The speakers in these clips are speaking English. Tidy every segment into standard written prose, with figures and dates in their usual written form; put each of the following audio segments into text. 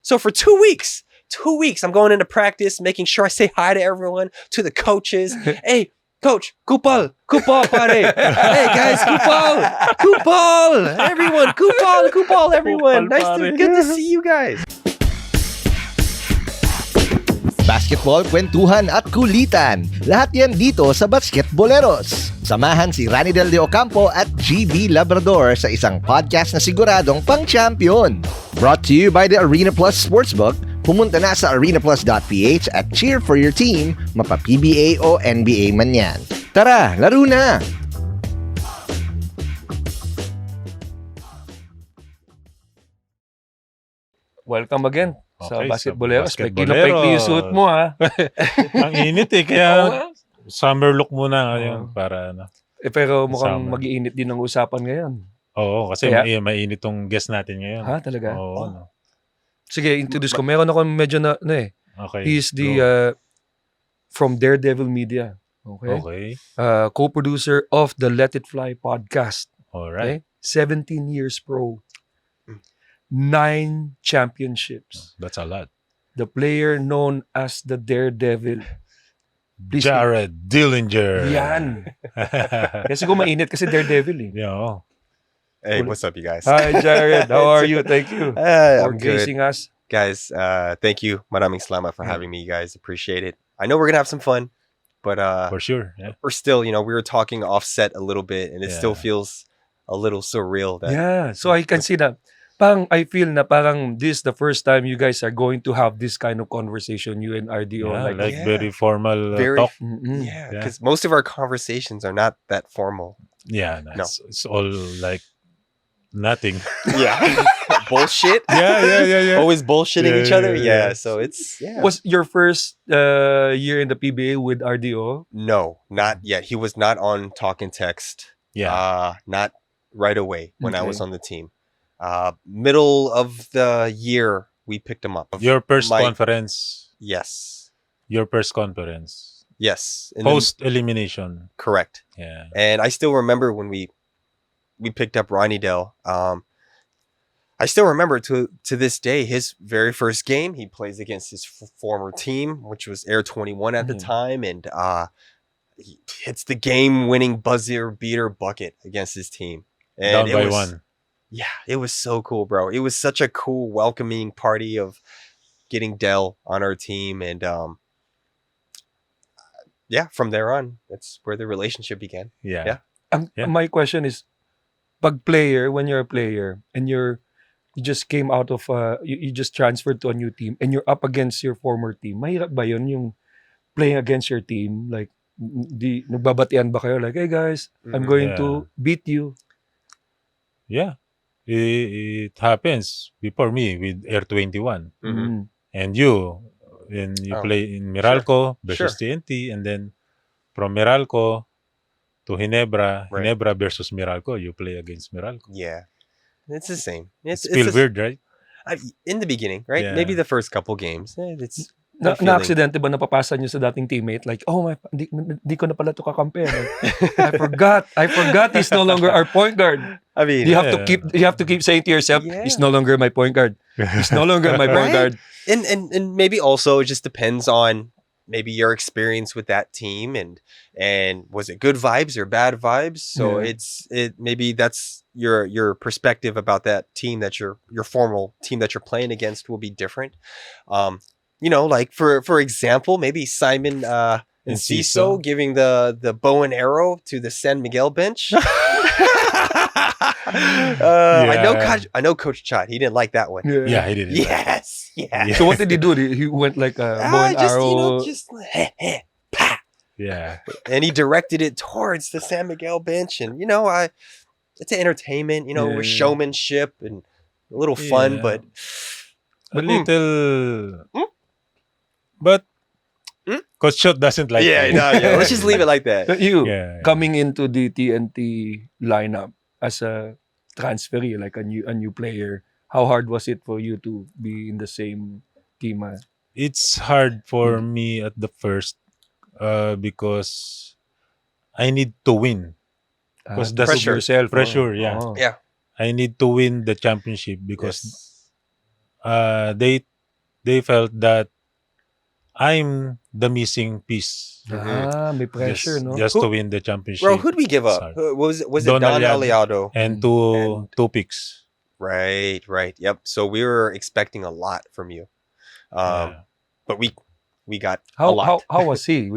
So for 2 weeks, I'm going into practice, making sure I say hi to everyone, to the coaches. Hey, coach, kupal, pare. Hey guys, kupal, everyone, kupal, everyone. Good to see you guys. Basketball, kwentuhan at kulitan. Lahat yan dito sa Basketboleros. Samahan si Ranidel de Ocampo at GB Labrador sa isang podcast na siguradong pang-champion. Brought to you by the ArenaPlus Sportsbook. Pumunta na sa arenaplus.ph at cheer for your team, mapa-PBA o NBA man yan. Tara, laro na! Welcome again sa Okay, Basketboleros. sa Kinapay ko yung suit mo, ha? Ang init kaya summer look muna ngayon para ano. Pero mukhang Summer. mag-iinit din ang usapan ngayon. Oo, kasi Kaya- mainit tong guest natin ngayon. Ha, talaga? Oo. No. Sige, introduce ko. Meron ako medyo Okay. He's the, go. from Daredevil Media. Okay? Okay. Co-producer of the Let It Fly podcast. All right. Okay? 17 years pro. 9 championships. That's a lot. The player known as the Daredevil. Please, Jared Dillinger. Yan. Kasi kung mainit kasi Daredevil, eh. Yeah. Oh. Hey, what's up, you guys? Hi, Jared. How are you? Thank you for I'm good. gracing us. Guys, thank you. Maraming salamat for having me, you guys. Appreciate it. I know we're going to have some fun, but For sure. Yeah. we're still, we were talking offset a little bit, and it still Yeah. feels a little surreal. That Yeah. So I can see that. I feel na parang this is the first time you guys are going to have this kind of conversation, you and RDO. Yeah, like Yeah. very formal Very- talk. Mm-mm. Yeah, Yeah. because most of our conversations are not that formal. Yeah. No. It's all like nothing. Yeah. Bullshit. Yeah. Always bullshitting Yeah, each other. yeah, Yeah. So it's, Was your first year in the PBA with RDO? No, not yet. He was not on talk and text. Yeah. Not right away when I was Okay. on the team. Middle of the year, we picked him up. Your first My- conference. Yes. Your first conference. Yes. And then- Post elimination. correct. Yeah. And I still remember when we picked up Ranidel. I still remember to this day his very first game. He plays against his former team, which was Air 21 at the time, and he hits the game-winning buzzer beater bucket against his team. And Down by one. Yeah, it was so cool, bro. It was such a cool, welcoming party of getting Dell on our team, and yeah, from there on, that's where the relationship began. Yeah. Yeah. My question is, when you're a player and you just came out of you just transferred to a new team and you're up against your former team, mahirap ba yun yung playing against your team? Like, nagbabatian ba kayo? Like, hey guys, I'm going to beat you. Yeah. It happens before me with Air 21. Mm. And you Oh, play in Meralco versus Sure. TNT, and then from Meralco to Ginebra, Right. Ginebra versus Meralco, you play against Meralco. Yeah, it's the same. It's Feel weird, right? in the beginning, right? Yeah. Maybe the first couple games. It's that feeling. Na-aksidente ba napapasa nyo sa dating teammate? Like, oh, di ko na pala ito kakampi. Like, I forgot he's no longer our point guard. I mean, You have to keep saying to yourself, Yeah. he's no longer my point guard. He's no longer my point Right? guard. and maybe also it just depends on maybe your experience with that team and was it good vibes or bad vibes. So Yeah. maybe that's your perspective about that team, that your formal team that you're playing against will be different. Like for example, maybe Simon and And Ciso Ciso. giving the bow and arrow to the San Miguel bench. I know Coach Chad. He didn't like that one. Yeah, he did it. Yes. Yeah. Yeah. So what did he do? He went like a bow and arrow. Pa. Yeah. And he directed it towards the San Miguel bench, and it's an entertainment, with Yeah. showmanship and a little fun, Yeah. but A little. But Coach Shot doesn't like yeah, it. no, yeah. Let's just leave it like that. But you, Yeah. coming into the TNT lineup as a transferee, like a new player, how hard was it for you to be in the same team? It's hard for me at the first because I need to win. Because that's Pressure. yourself. Pressure, yeah. Yeah. I need to win the championship because Yes. they they felt that I'm the missing piece May pressure, no? just to win the championship. Bro, who'd we give up? Sorry. Was it Don Don Aliado. Aliado? And And- two picks. Right. Yep. So we were expecting a lot from you, Yeah. but we got a How lot. how was he?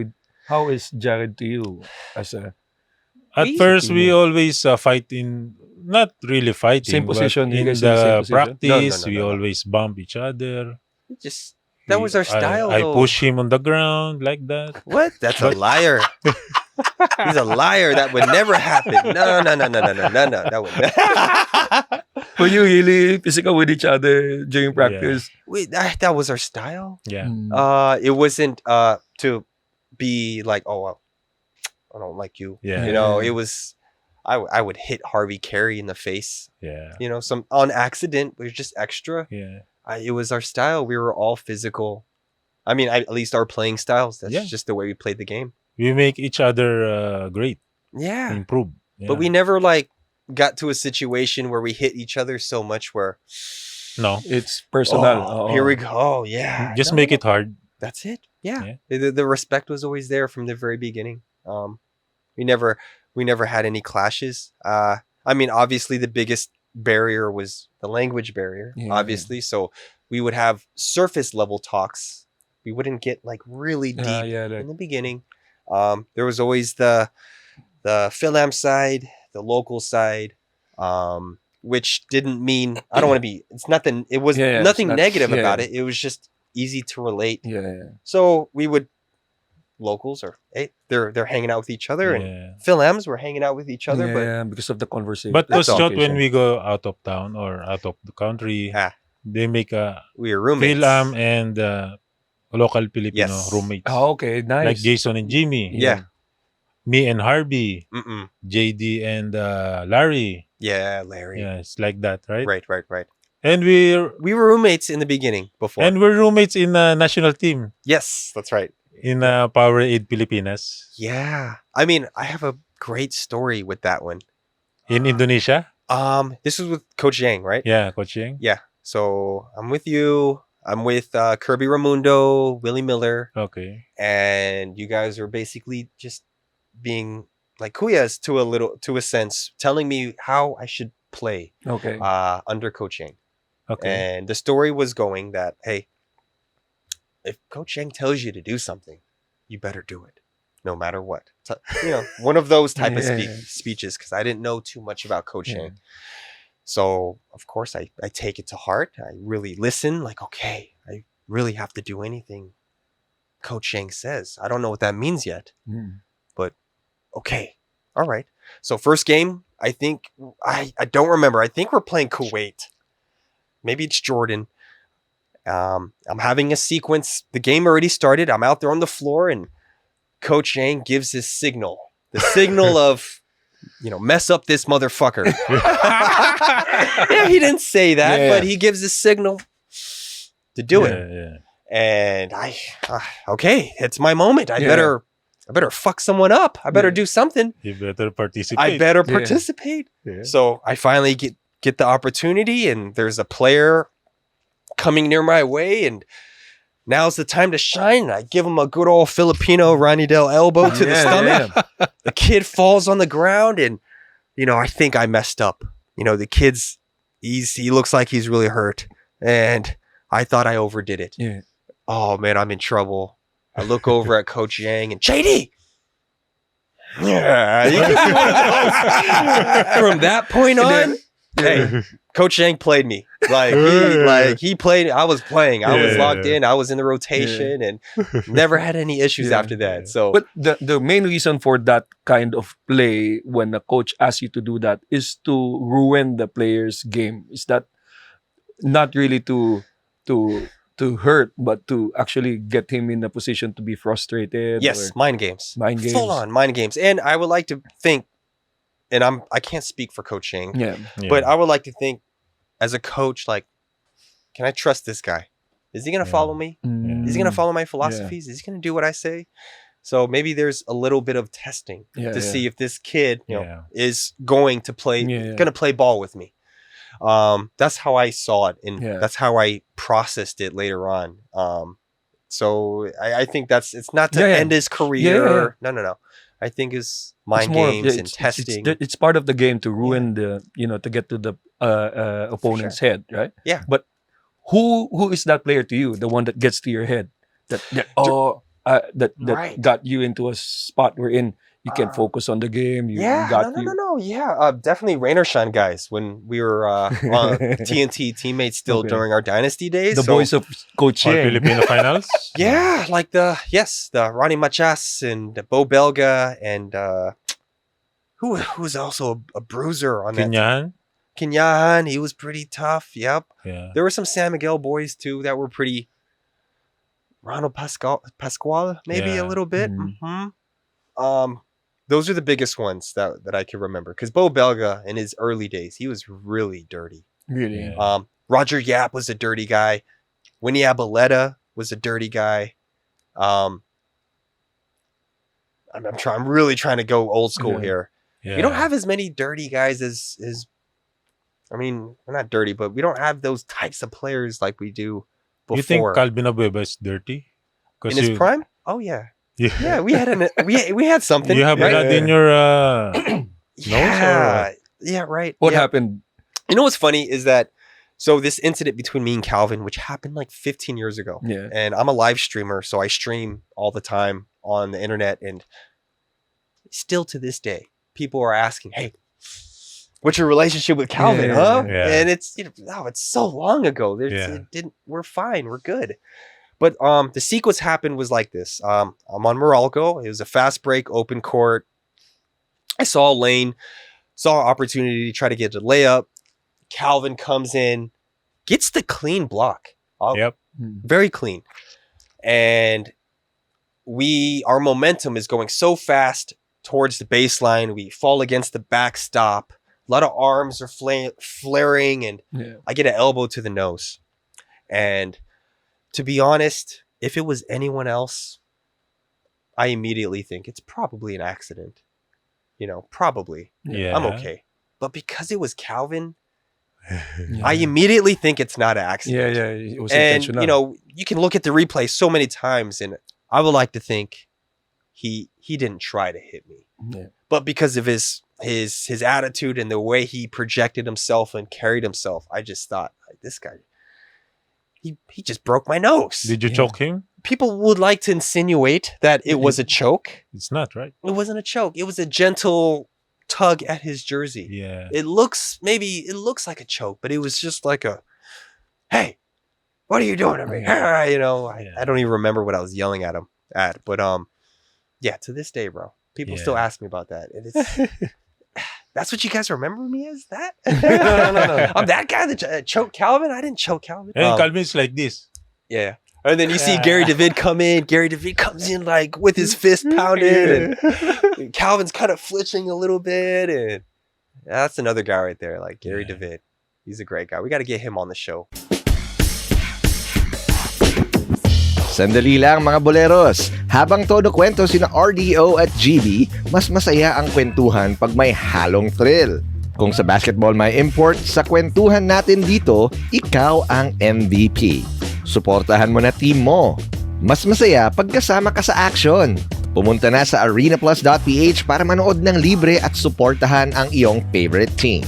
How is Jared to you as a At We- first, we teammate. always fight in, not really fighting, Same position, but you in guys in the same the position? practice, No, we no. always bump each other. Just that was our style. I though. push him on the ground like that. What? That's a liar. He's a liar. That would never happen. No. That would never. were you really physical with each other during practice? Wait, that was our style. Yeah. Mm. It wasn't to be like, oh, well, I don't like you. Yeah. You know, it was. I would hit Harvey Carey in the face. Yeah. You know, some on accident. We were just extra. Yeah. It was our style. We were all physical. I mean, at least our playing styles. That's Yeah. just the way we played the game. We make each other great, Yeah. improve. Yeah. But we never like got to a situation where we hit each other so much where no, It's personal. oh, here we go. Oh, yeah. just No, make it hard. That's it. Yeah. Yeah. The respect was always there from the very beginning. We never had any clashes. I mean, obviously the biggest barrier was the language barrier, Yeah. obviously. So we would have surface level talks. We wouldn't get like really deep like, in the beginning. There was always the Philam side, the local side, which didn't mean I don't want to be. It's nothing. It was Yeah, nothing it's not- negative yeah. about it. It was just easy to relate. yeah. So we would locals or hey, they're hanging out with each other, and Yeah. Philams were hanging out with each other. Yeah, because of the conversation. But That's to all. shot when we go out of town or out of the country, Ah. they make a But we were roommates. Philam and local Filipino Yes. roommates. Oh, okay, nice. Like Jason and Jimmy. Yeah. Me and Harvey. Mm-mm. JD and Larry. Yeah, Larry. Yeah, it's like that, right? Right. And we're We were roommates in the beginning before. roommates in the national team yes, that's right. in Power Aid Pilipinas Yeah. I mean, I have a great story with that one. in Indonesia. This was with Coach Yeng, right? Yeah, Coach Yeng. Yeah. So I'm with you. I'm with Kirby Ramundo, Willie Miller, Okay. and you guys are basically just being like kuyas to a sense, telling me how I should play Okay. under Coach Yeng. Okay. And the story was going that, hey, if Coach Yeng tells you to do something, you better do it, no matter what. So, one of those type of Yeah. speeches, because I didn't know too much about Coach Yeah. Yeng. So, of course, I take it to heart. I really listen, like, okay, I really have to do anything Coach Yeng says. I don't know what that means yet, but okay. All right. So, first game, I think, I don't remember. I think we're playing Kuwait. Maybe it's Jordan. I'm having a sequence. The game already started. I'm out there on the floor, and Coach Yeng gives his signal. The signal of, mess up this motherfucker. Yeah, he didn't say that, Yeah. but he gives his signal to do it. Yeah. And okay, it's my moment. I Yeah. better fuck someone up. I better Yeah. do something. You better participate. I better Yeah. participate. Yeah. So I finally get the opportunity, and there's a player coming near my way, and now's the time to shine. I give him a good old Filipino Ranidel elbow to the stomach. Yeah. The kid falls on the ground, and I think I messed up. The kid's he looks like he's really hurt, and I thought I overdid it. Yeah. Oh man, I'm in trouble. I look over at Coach Yeng and JD. Yeah, you can see one of those. From that point on, hey, Coach Yeng played me. He played. I was playing. I was Yeah. locked in. I was in the rotation, and never had any issues Yeah. after that. So, But the main reason for that kind of play when a coach asks you to do that is to ruin the player's game. Is that not really to hurt, but to actually get him in a position to be frustrated? yes, mind games, Mind games. full on mind games. And I would like to think, and I can't speak for Coach Yeng, Yeah. Yeah. but I would like to think, as a coach, like, can I trust this guy? Is he gonna Yeah. follow me? Is he gonna follow my philosophies? Is he gonna do what I say? So maybe there's a little bit of testing to see if this kid, Yeah. is going to play, Yeah. gonna play ball with me. That's how I saw it, and Yeah. that's how I processed it later on. So I think it's not to Yeah, yeah. end his career. Yeah. No. I think it's It's mind more of games and it's testing. it's part of the game to ruin the to get to the opponent's head, right? Yeah. But who is that player to you? The one that gets to your head, that Right. got you into a spot wherein you can focus on the game. You got No. Yeah, definitely rain or shine, guys. When we were on TNT teammates still Okay. during our dynasty days, the so- voice of Coach All Yeng. Filipino finals. Yeah, like the Ronnie Machas and the Bo Belga and who's also a bruiser on that team. Kinyahan. Kinyahan, he was pretty tough. Yep. Yeah. There were some San Miguel boys too that were pretty. Ronald Pascual, maybe Yeah. a little bit. Mm. Those are the biggest ones that I can remember. Because Bo Belga in his early days, he was really dirty. Really? Yeah. Roger Yap was a dirty guy. Winnie Abaleta was a dirty guy. I'm really trying to go old school Yeah. here. Yeah. We don't have as many dirty guys as I mean, we're not dirty, but we don't have those types of players like we do before. You think Calvin Abueva is dirty? in his prime? Oh yeah. Yeah. Yeah, we had something. You have right? blood in your Yeah. Yeah, right. What Yeah. happened? You know what's funny is that so this incident between me and Calvin, which happened like 15 years ago. Yeah. And I'm a live streamer, so I stream all the time on the internet, and still to this day, people are asking, "Hey, what's your relationship with Calvin, Yeah, huh?" yeah. And it's it's so long ago. Yeah. We're fine, we're good. But the sequence happened was like this. I'm on Moralco. It was a fast break, open court. I saw a lane, saw an opportunity to try to get a layup. Calvin comes in, gets the clean block. Yep. Very clean. And our momentum is going so fast towards the baseline. We fall against the backstop. A lot of arms are flaring, and Yeah. I get an elbow to the nose. And to be honest, if it was anyone else, I immediately think it's probably an accident. Probably. Yeah. I'm okay. But because it was Calvin, Yeah. I immediately think it's not an Yeah, accident. yeah. It was And intentional. you can look at the replay so many times, and I would like to think he didn't try to hit me, Yeah. but because of his attitude and the way he projected himself and carried himself, I just thought, like, this guy, he just broke my nose. Did you choke him? People would like to insinuate that it was a choke. It's not, right? It wasn't a choke. It was a gentle tug at his jersey. Yeah. It looks like a choke, but it was just like a, hey, what are you doing to me? I don't even remember what I was yelling at him at, but yeah, to this day, bro, people still Yeah. ask me about that, and it's that's what you guys remember me as. That No. I'm that guy that choked Calvin. I didn't choke Calvin. And Calvin is like this. Yeah. And then you see Gary David come in. Gary David comes in like with his fist pounded, and Calvin's kind of flinching a little bit, and that's another guy right there, like Gary Yeah. David. He's a great guy. We got to get him on the show. Sandali lang mga boleros. Habang todo kwento sina RDO at GB, mas masaya ang kwentuhan pag may halong thrill. Kung sa basketball may import, sa kwentuhan natin dito, ikaw ang MVP. Suportahan mo na team mo. Mas masaya pag kasama ka sa action. Pumunta na sa arenaplus.ph para manood ng libre at suportahan ang iyong favorite team.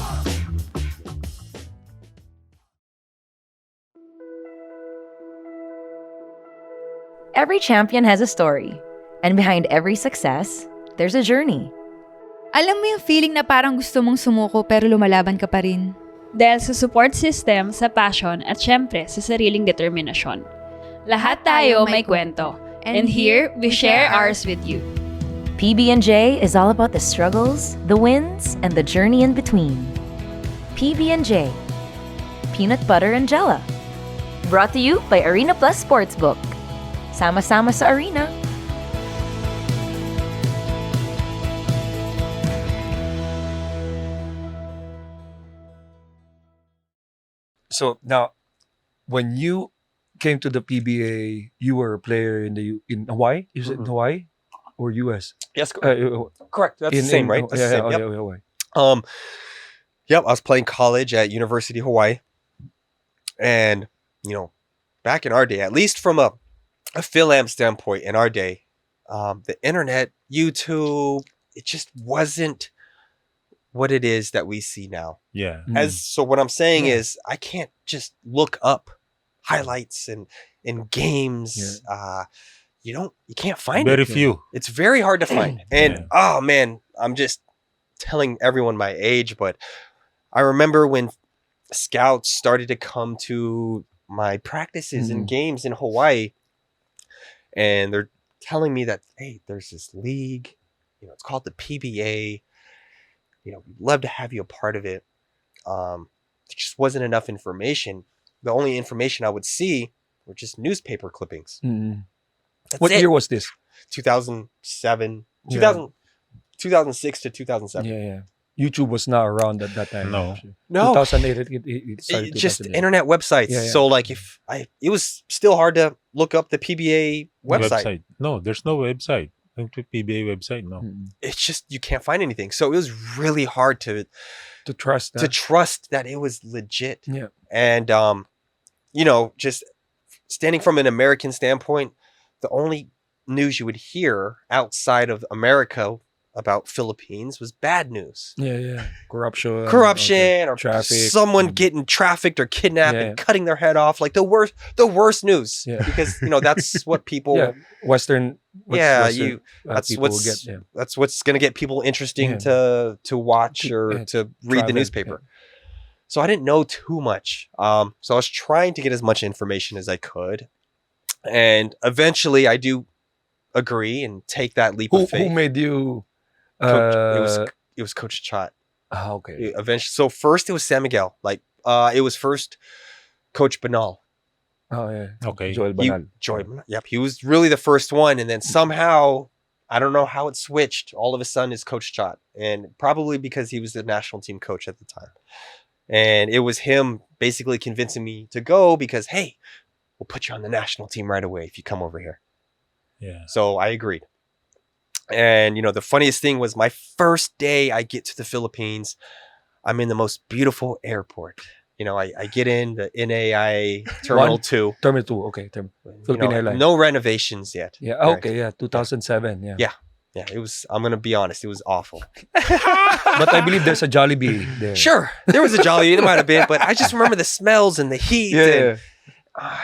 Every champion has a story, and behind every success, there's a journey. Alam mo yung feeling na parang gusto mong sumuko pero lumalaban ka pa rin? Dahil sa support system, sa passion, at syempre sa sariling determinasyon. Lahat tayo may kwento. And here, we share ours with you. PB&J is all about the struggles, the wins, and the journey in between. PB&J, Peanut Butter and Jella. Brought to you by ArenaPlus Sportsbook. Sama-sama sa arena. So now, when you came to the PBA, you were a player in Hawaii. Is it in Hawaii or US? Yes, correct. That's the same, right? That's the same. Yep. Hawaii. Yep, I was playing college at University of Hawaii. And, back in our day, at least from a Phil-Am standpoint in our day, the internet, YouTube, it just wasn't what it is that we see now. Yeah. So what I'm saying is I can't just look up highlights and games. You can't find Very it. few. It's very hard to find. And oh man, I'm just telling everyone my age, but I remember when scouts started to come to my practices and games in Hawaii, and they're telling me that, hey, there's this league, it's called the PBA. We'd love to have you a part of it. There just wasn't enough information. The only information I would see were just newspaper clippings. That's What it. year was this? 2007, Yeah. 2006 to 2007. Yeah. YouTube was not around at that time. No. actually. No. 2008, it started. Just 2008. internet websites. Yeah. So like it was still hard to look up the PBA website. No, there's no website. The PBA website, no. It's just you can't find anything. So it was really hard to trust that. to trust that it was legit. Yeah. And just standing from an American standpoint, the only news you would hear outside of America about Philippines was bad news. Yeah. Corruption. Or traffic. someone getting trafficked or kidnapped and cutting their head off, like the worst news. Yeah. Because that's what people Western. that's people what's will get. that's what's gonna get people interesting to watch or to read the travel, newspaper. So I didn't know too much. So I was trying to get as much information as I could, and eventually I do agree and take that leap of faith. Who made you? It was Coach Chot. Okay. Eventually, so first it was San Miguel. It was first Coach Banal. Oh yeah. Okay. Joel Banal. Yep, he was really the first one, and then somehow I don't know how it switched. All of a sudden, it's Coach Chot, and probably because he was the national team coach at the time, and it was him basically convincing me to go because, hey, we'll put you on the national team right away if you come over here. Yeah. So I agreed. And, the funniest thing was my first day I get to the Philippines, I'm in the most beautiful airport. I get in the NAI Terminal 2. Terminal 2, okay. Philippine Airlines. No renovations yet. Yeah, okay, 2007, yeah. Yeah, it was, I'm going to be honest, it was awful. But I believe there's a Jollibee there. Sure, there was a Jollibee, it might have been, but I just remember the smells and the heat. Yeah. And,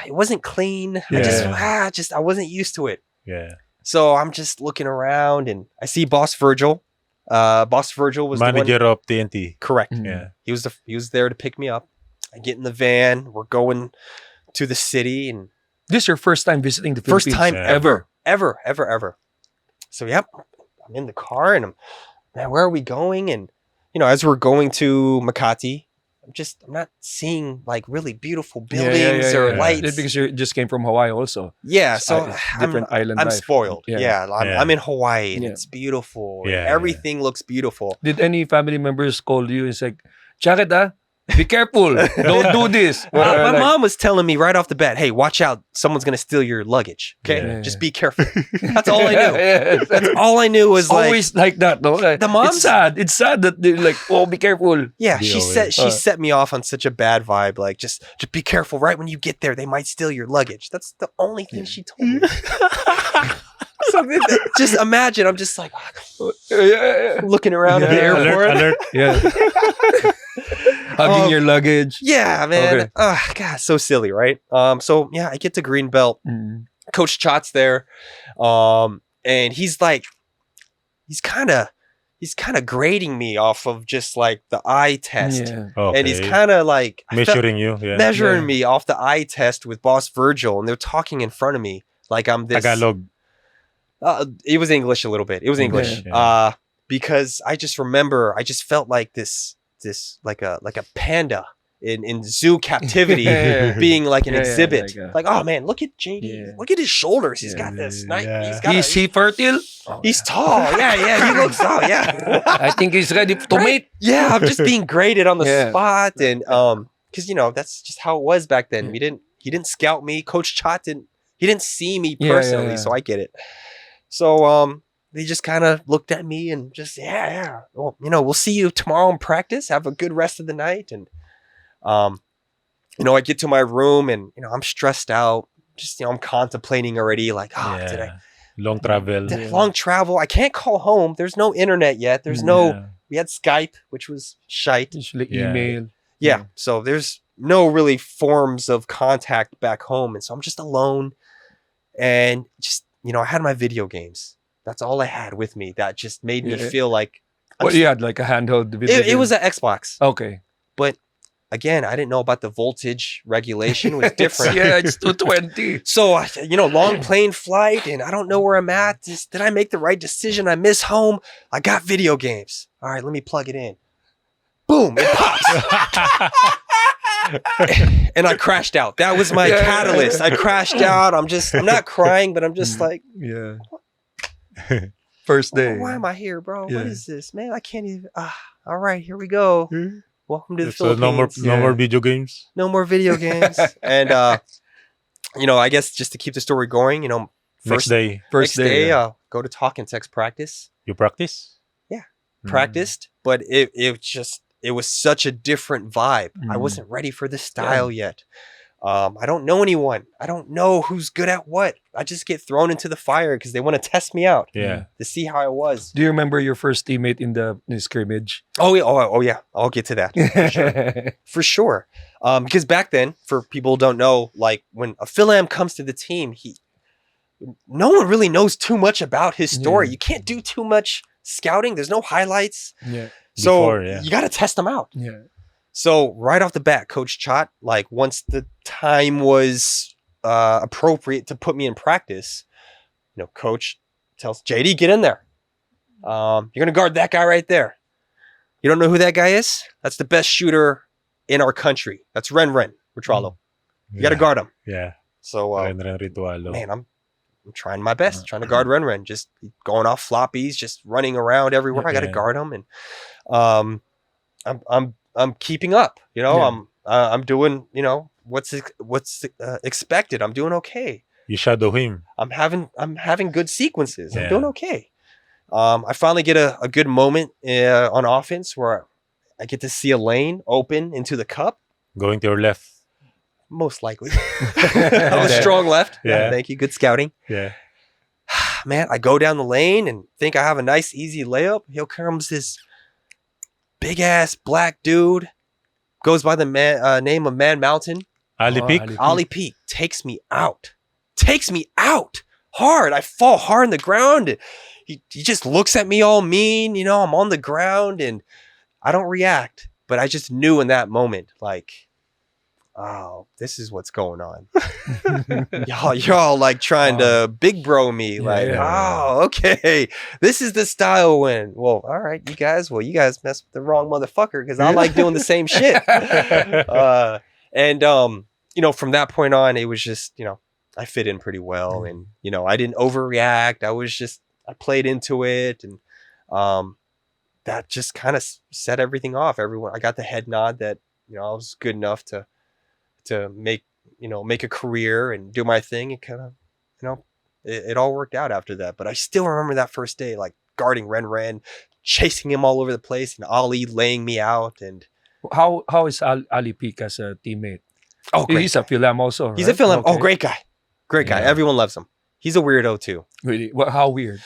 it wasn't clean. Yeah. I wasn't used to it. Yeah. So I'm just looking around and I see Boss Virgil. Boss Virgil was Manager the one. of TNT. Correct. Yeah. He was there to pick me up. I get in the van. We're going to the city, and This is your first time visiting the first Philippines? time Yeah. ever. So yep, I'm in the car, and man, where are we going? And as we're going to Makati, I'm not seeing like really beautiful buildings or lights. It's because you just came from Hawaii also. Yeah, so Different island I'm life. spoiled. Yeah. Yeah, I'm in Hawaii, and Yeah. it's beautiful. Yeah, and everything looks beautiful. Did any family members call you and say, Jared, be careful. Don't do this. My mom was telling me right off the bat, hey, watch out. Someone's going to steal your luggage. Okay? Yeah. Just be careful. That's all I knew. That's That's all I knew was always like that, no? Like, The moms- It's sad that they're like, oh, be careful. yeah, Be she aware. set me off on such a bad vibe. Like, just be careful. Right when you get there, they might steal your luggage. That's the only thing she told me. So just imagine, I'm just like looking around at the Yeah. airport. Alert. Yeah. Hugging your luggage. Yeah, man. Okay. God, so silly, right? So yeah, I get to Greenbelt. Mm. Coach Chot's there. And he's kind of grading me off of just like the eye test. Yeah. Okay. And he's kind of like measuring you. Yeah. measuring Yeah. me off the eye test with Boss Virgil, and they're talking in front of me like I'm this. Tagalog. It was English a little bit. It was English. Yeah. Because I just felt like this like a panda in zoo captivity, Yeah. being like an Yeah, exhibit. like oh man, look at JD. Yeah. Look at his shoulders. He's Yeah. got this nice. Yeah. Is he fertile? Oh, He's tall. Yeah. He looks tall. Yeah. I think he's ready to mate. Yeah, I'm just being graded on the Yeah. spot, and because that's just how it was back then. He didn't scout me. Coach Chot didn't. He didn't see me Yeah, personally, yeah. so I get it. So they just kind of looked at me and just, yeah. Well, we'll see you tomorrow in practice. Have a good rest of the night. And, I get to my room and, I'm stressed out. Just, I'm contemplating already like, did I long travel. long travel? I can't call home. There's no internet yet. There's we had Skype, which was shite. Usually Yeah. email. Yeah. So there's no really forms of contact back home. And so I'm just alone and just, I had my video games. That's all I had with me. That just made me feel like. Well, you had like a handheld video It game? was an Xbox. Okay. But again, I didn't know about the voltage regulation. It was different. It's 220. So, long plane flight and I don't know where I'm at. Did I make the right decision? I miss home. I got video games. All right, let me plug it in. Boom, it pops. And I crashed out. That was my catalyst. I crashed out. I'm not crying, but I'm just like, Yeah. First day. why am I here, bro? Yeah. What is this, man? I can't even. All right, here we go. Welcome to the So Philippines. no more video games. No more video games. And, I guess just to keep the story going, Next day, next day, go to talk and text practice. you practice. Practiced, but it was such a different vibe. I Mm. wasn't ready for this style yet. I don't know anyone. I don't know who's good at what. I just get thrown into the fire because they want to test me out Yeah. to see how I was. Do you remember your first teammate in the scrimmage? Oh yeah, oh yeah. I'll get to that for sure. Because back then, for people who don't know, like when a Phil-Am comes to the team, no one really knows too much about his story. Yeah. You can't do too much scouting. There's no highlights. Yeah. So Before, yeah. you got to test them out. Yeah. So right off the bat, Coach Chot, like once the time was appropriate to put me in practice, Coach tells JD, get in there. You're going to guard that guy right there. You don't know who that guy is? That's the best shooter in our country. That's Ren Ritralo. You got to guard him. Yeah. So, Ren Ritualo. man, I'm trying my best, trying to guard Ren, just going off floppies, just running around everywhere. I got to Yeah. guard him, and I'm keeping up. Yeah. I'm doing what's expected. I'm doing okay. You shadow him. I'm having good sequences. I'm Yeah. doing okay. I finally get a good moment on offense where I get to see a lane open into the cup. Going to your left. Most likely, I was strong left. Yeah. Thank you. Good scouting. Yeah. Man, I go down the lane and think I have a nice, easy layup. Here comes this big ass black dude, goes by the name of Man Mountain. Ali Peak. Ollie Peak takes me out hard. I fall hard on the ground. He just looks at me all mean. I'm on the ground and I don't react, but I just knew in that moment, like, oh, this is what's going on. y'all like trying to big bro me. Like, oh, okay. This is the style win. Well, all right, you guys messed with the wrong motherfucker because I like doing the same shit. From that point on, it was just, I fit in pretty well and, I didn't overreact. I played into it and that just kind of set everything off. I got the head nod that, I was good enough to make a career and do my thing. It kind of, it all worked out after that. But I still remember that first day, like guarding Ren, chasing him all over the place, and Ali laying me out. And How is Ali Peak as a teammate? oh, great. He's a Phil-Am also, He's right? a Phil-Am. Okay. Oh, great guy. Yeah. Everyone loves him. He's a weirdo too. Really? How weird?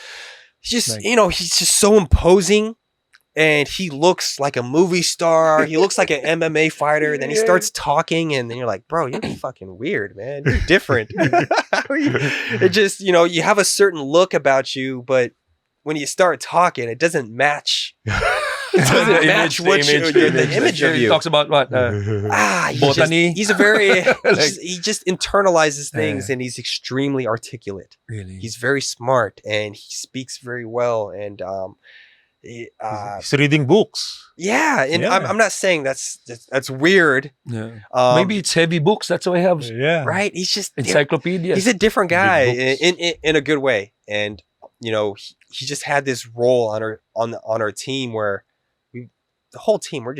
He's just, Like- he's just so imposing. And he looks like a movie star. He looks like an MMA fighter. Then he starts talking, and then you're like, bro, you're fucking weird, man. You're different. It just, you have a certain look about you, but when you start talking, it doesn't match. It doesn't match the image of He you. talks about what? Botany. He's a very, Like- he just internalizes things, and he's extremely articulate. Really? He's very smart, and he speaks very well, and He's reading books. yeah, and Yeah. I'm not saying that's weird. Yeah. Um, Maybe it's heavy books. That's why I have Yeah. right. He's just encyclopedias. he's a different guy Big books. in a good way, and he just had this role on our team where the whole team we're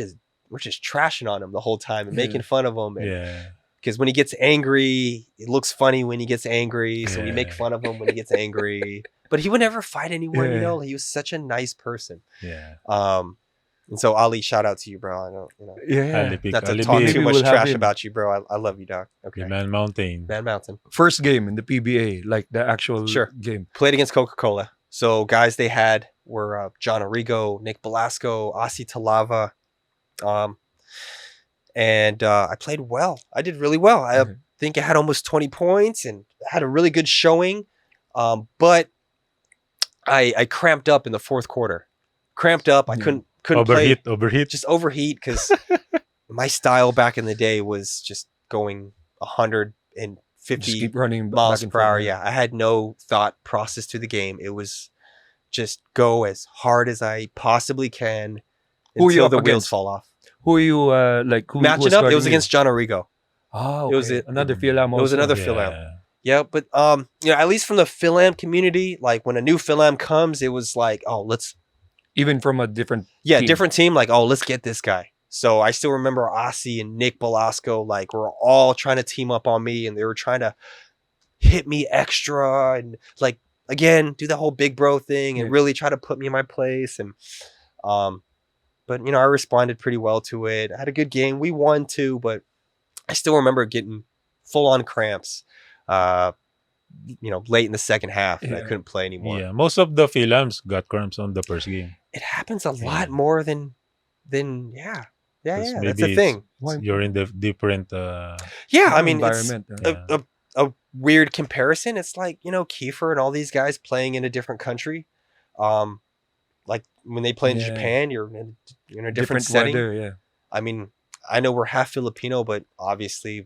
just trashing on him the whole time and making fun of him and Yeah. because when he gets angry, it looks funny when he gets angry. So we make fun of him when he gets angry. But he would never fight anyone, you know. He was such a nice person. Yeah. And so Ali, shout out to you, bro. I don't, you know, Alipik, not to Alipik. talk too Maybe much we'll have trash him. about you, bro. I love you, dog. Okay. Man Mountain. Man Mountain. First game in the PBA, like the actual Sure. game. Played against Coca-Cola. So guys they had were John Arrigo, Nick Velasco, Asi Talava. And I played well. I did really well. I think I had almost 20 points and had a really good showing. But I cramped up in the fourth quarter. Cramped up. I couldn't play. Overheat. Just overheat because my style back in the day was just going 150 Just keep running miles back and per hour. forth. Yeah, I had no thought process to the game. It was just go as hard as I possibly can Who are you until up the wheels against? fall off. Who are you like? Who Matching was up, it guarding was you? against John Arrigo. Oh, It was okay. it. Another Philam. It was also. another Philam. Yeah, but you know, at least from the Philam community, like when a new Philam comes, it was like, oh, let's Even from a different. team. different team. Like, oh, let's get this guy. So I still remember Asi and Nick Velasco, like were all trying to team up on me, and they were trying to hit me extra and like again do the whole big bro thing and really try to put me in my place. And but you know, I responded pretty well to it. I had a good game. We won too, but I still remember getting full on cramps. You know, late in the second half, and I couldn't play anymore. Yeah, most of the Philams got cramps on the first game. It happens a lot more than yeah. Because That's maybe the thing. You're in the different. Yeah, I mean, it's environment. a weird comparison. It's like, you know, Kiefer and all these guys playing in a different country. Like when they play in Japan, you're in a different setting. weather, yeah. I mean, I know we're half Filipino, but obviously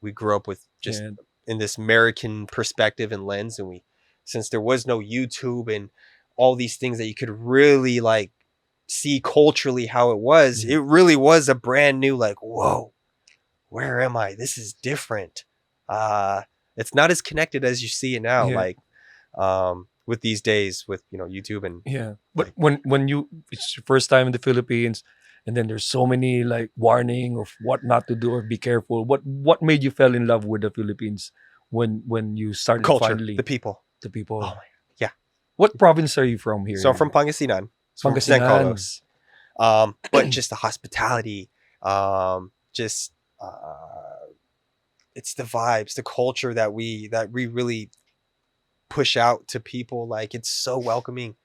we grew up with just in this American perspective and lens, and since there was no YouTube and all these things that you could really like see culturally how it was, it really was a brand new like, whoa, where am I? This is different. It's not as connected as you see it now, like with these days with, you know, YouTube and but when it's your first time in the Philippines, and then there's so many like warning of what not to do or be careful. What made you fall in love with the Philippines when you started culture, finally the people. Oh my, yeah. What province are you from here? So I'm from Pangasinan. From San Carlos. But just the hospitality, it's the vibes, the culture that we really push out to people. Like, it's so welcoming.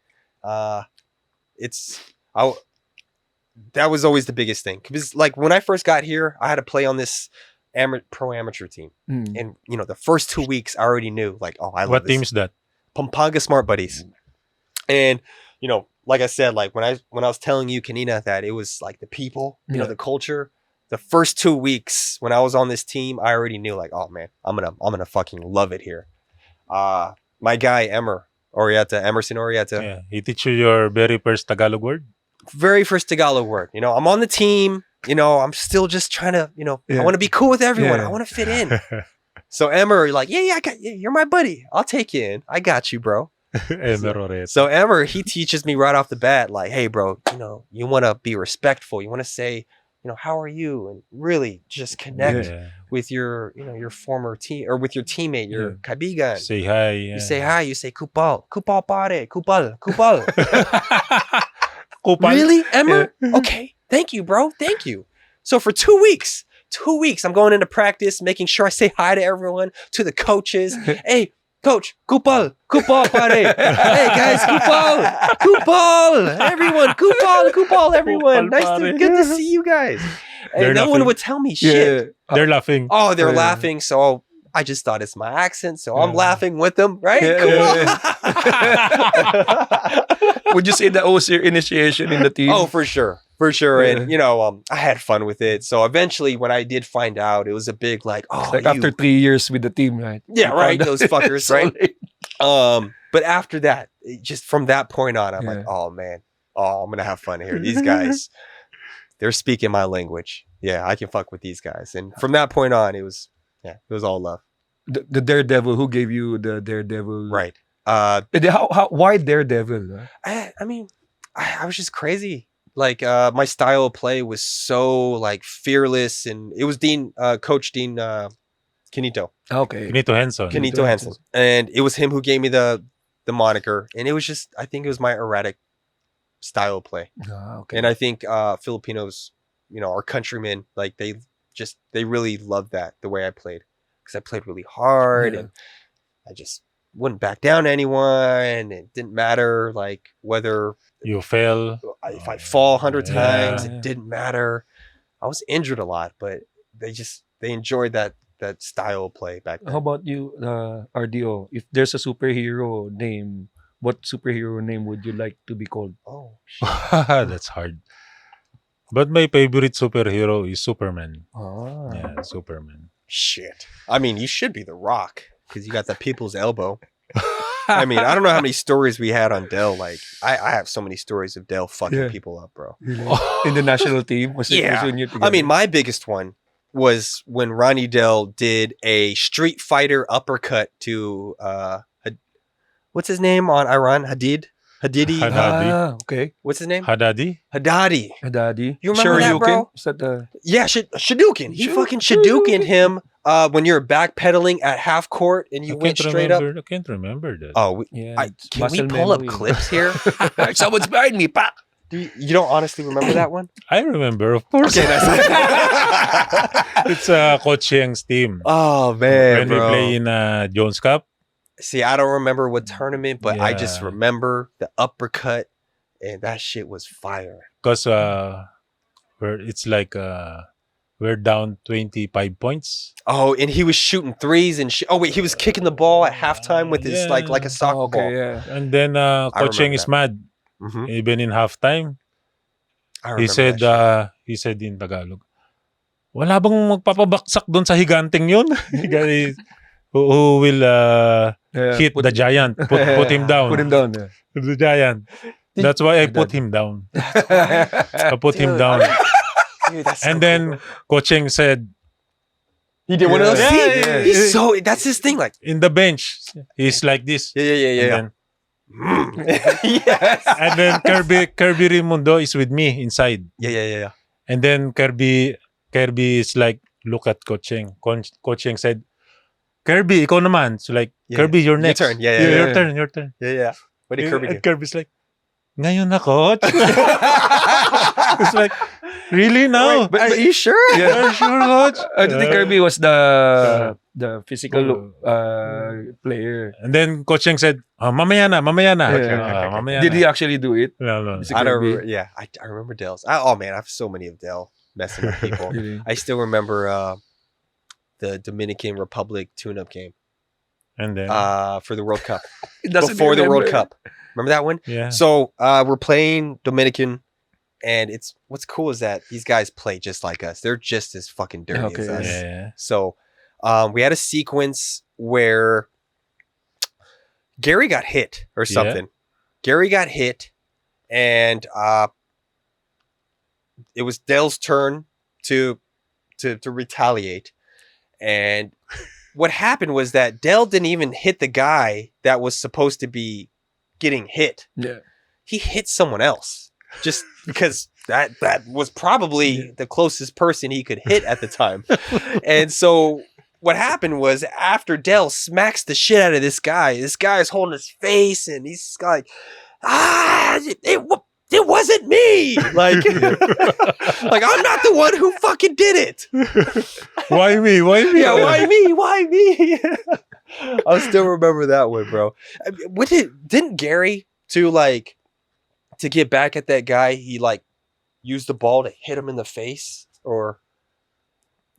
That was always the biggest thing, because like when I first got here, I had to play on this pro amateur team, and you know, the first 2 weeks I already knew like, oh, I love What this. team is that? Pampanga Smart Buddies. And you know, like I said, like when I was telling you, Kanina, that it was like the people, you know, the culture. The first 2 weeks when I was on this team, I already knew like, oh man, I'm gonna fucking love it here. My guy Emerson Orieta. Yeah, he teach you your very first Tagalog word. Very first Tagalog word. You know, I'm on the team. You know, I'm still just trying to, you know, I want to be cool with everyone. I want to fit in. So Emmer, like, you're my buddy. I'll take you in. I got you, bro. So Emmer, he teaches me right off the bat, like, hey, bro, you know, you want to be respectful. You want to say, you know, how are you? And really just connect with your, you know, your former team, or with your teammate, your kaibigan. Say hi. You say hi. You say kupal pare, kupal. Really, Emmer? Okay, thank you, bro. Thank you. So for 2 weeks, I'm going into practice, making sure I say hi to everyone, to the coaches. Hey, coach, kupal pare. Hey guys, kupal. Everyone, kupal. Everyone, good to see you guys. And no one would tell me shit. They're laughing. Oh, they're laughing. So I just thought it's my accent, so I'm laughing with them, right? Would you say that was your initiation in the team? Oh, for sure. And you know, I had fun with it. So eventually, when I did find out, it was a big like, oh, like after 3 years with the team, right? Yeah, right. Those fuckers, right? But after that, just from that point on, I'm like, oh man, I'm gonna have fun here. These guys, they're speaking my language. Yeah, I can fuck with these guys. And from that point on, it was all love. The Daredevil. Who gave you the Daredevil? Right. Why Daredevil? I mean, I was just crazy. Like my style of play was so like fearless, and it was Coach Dean Kinito. Okay. Kinito Henson. Kinito Hansen. And it was him who gave me the moniker. And it was just, I think it was my erratic style of play. Okay. And I think Filipinos, our countrymen, like they really loved that, the way I played. Because I played really hard and I just wouldn't back down to anyone. It didn't matter like whether You fell. if I fall 100 times, Yeah. it didn't matter. I was injured a lot, but they enjoyed that style of play back then. How about you, RDO? If there's a superhero name, what superhero name would you like to be called? Oh, shit. That's hard. But my favorite superhero is Superman. Ah. Yeah, Superman. Shit. I mean, you should be the Rock because you got the people's elbow. I mean, I don't know how many stories we had on Dell. Like, I have so many stories of Dell fucking Yeah. people up, bro. In the national team? Yeah. I mean, my biggest one was when Ranidel did a Street Fighter uppercut to what's his name on Iran? Hadidi? Hadadi. Okay. What's his name? Hadadi. Hadadi. Daddy. You remember that, bro? Is that the... Yeah, Shadouken. He fucking Shadouken him when you're backpedaling at half court and you went straight up. I can't remember that. Oh, Yeah. can we pull up clips here? Someone's behind me, pa! You don't honestly remember that one? I remember, of course. Okay, that's It's Coach Yeng's team. Oh man, When we bro. play in Jones Cup. See, I don't remember what tournament, but I just Yeah. remember the uppercut, and that shit was fire. Because it's like we're down 25 points. Oh, and he was shooting threes and oh wait, he was kicking the ball at halftime with his like a soccer Okay, ball. yeah. And then Coach Yeng remember is that. mad. Mhm. Even in halftime. I remember He said that shit. he said in Tagalog, wala bang magpapabaksak doon sa higanting yun? who will Yeah, hit the giant, put him down. Put him down, yeah. The giant. That's why I put him down. I put him Dude, down. Dude, that's so And then cool. Coach Yeng said, He did one of those. Yeah, See? yeah, He's so that's his thing. Like in the bench, he's like this. yeah. And Yes. then Kirby Raimundo is with me inside. Yeah. And then Kirby is like, look at Coach Yeng. Coach Yeng said, Kirby, ikaw naman. So like, Yeah. Kirby, you're Your next. turn. Yeah. Your turn. Yeah. What did Kirby do? And Kirby's like, ngayon na, coach. It's like, really now? Wait, but are you sure? Yeah, sure, coach. I think Kirby was the physical player. And then Coach Yeng said, mamaya na. Yeah. Mamaya Did na. he actually do it? No. Is it I don't Kirby? remember. Yeah, I remember Dell's. Oh man, I have so many of Dell messing with people. Really? I still remember the Dominican Republic tune-up game And then, for the World Cup. He doesn't Before the World remember. Cup. Remember that one? yeah. So we're playing Dominican, and what's cool is that these guys play just like us. They're just as fucking dirty as Okay. us. Yeah. So we had a sequence where Gary got hit or Yeah. something. Gary got hit, and it was Dell's turn to retaliate. And what happened was that Dell didn't even hit the guy that was supposed to be getting hit. Yeah. He hit someone else just because that was probably the closest person he could hit at the time. And so what happened was after Dell smacks the shit out of this guy is holding his face and he's like, it wasn't me. Like, like I'm not the one who fucking did it. Why me? Yeah, why me? Why me? I'll still remember that one, bro. I mean, didn't Gary to get back at that guy, he like used the ball to hit him in the face or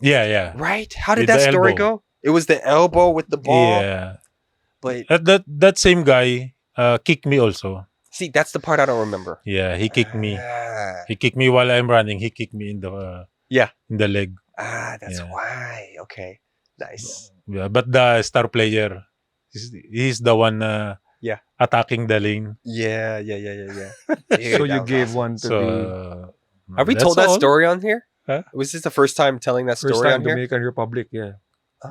Yeah. right? How did With that the story elbow. go? It was the elbow with the ball. Yeah. But That same guy kicked me also. see, that's the part I don't remember. Yeah, he kicked me. Ah, He kicked me while I'm running. He kicked me in the in the leg. that's Yeah. why. Okay. Nice. Yeah, but the star player, he's the one Yeah. attacking the lane. Yeah. So you gave one to So the Have we that's told that all. story on here? Huh? Was this the first time telling that first story time on here? Dominican Republic, yeah.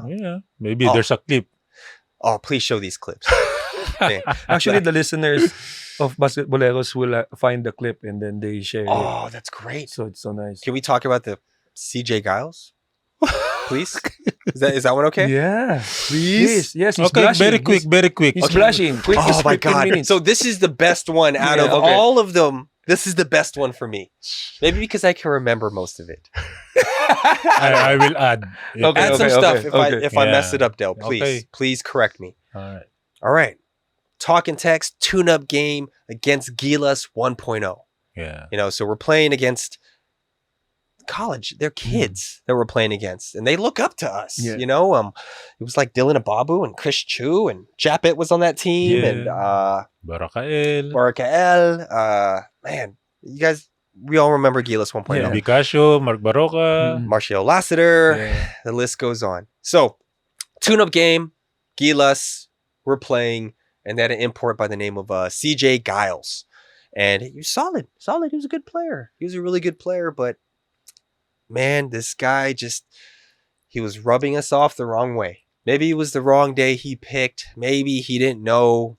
Yeah, maybe Oh. there's a clip. Oh, please show these clips. Man. Actually, the listeners of basketballeros will find the clip and then they share it. Oh, that's great. So it's so nice. Can we talk about the CJ Giles? Please? Is that one okay? Yeah. Please? Yes, he's Okay, blushing. very quick, very quick. He's blushing. Quick, Oh my 15 god. minutes. So this is the best one out Yeah, of okay. all of them. This is the best one for me. Maybe because I can remember most of it. I will add. Yeah. Okay, Add some stuff if I Yeah. mess it up, Del. Please. Okay. Please correct me. Alright. All right. Talk and text tune-up game against Gilas 1.0. Yeah. You know, so we're playing against college. They're kids that we're playing against, and they look up to us. Yeah. You know, it was like Dylan Ababu and Chris Chu and Japet was on that team, Yeah. and Barakael. Barakael. Man, you guys, we all remember Gilas 1.0. Yeah. Bicasio, Mark Baroka. Mhm. Martial Lassiter. Yeah. The list goes on. So, tune-up game, Gilas, we're playing, and they had an import by the name of CJ Giles. And he was solid. He was a good player. He was a really good player, but man, this guy he was rubbing us off the wrong way. Maybe it was the wrong day he picked. Maybe he didn't know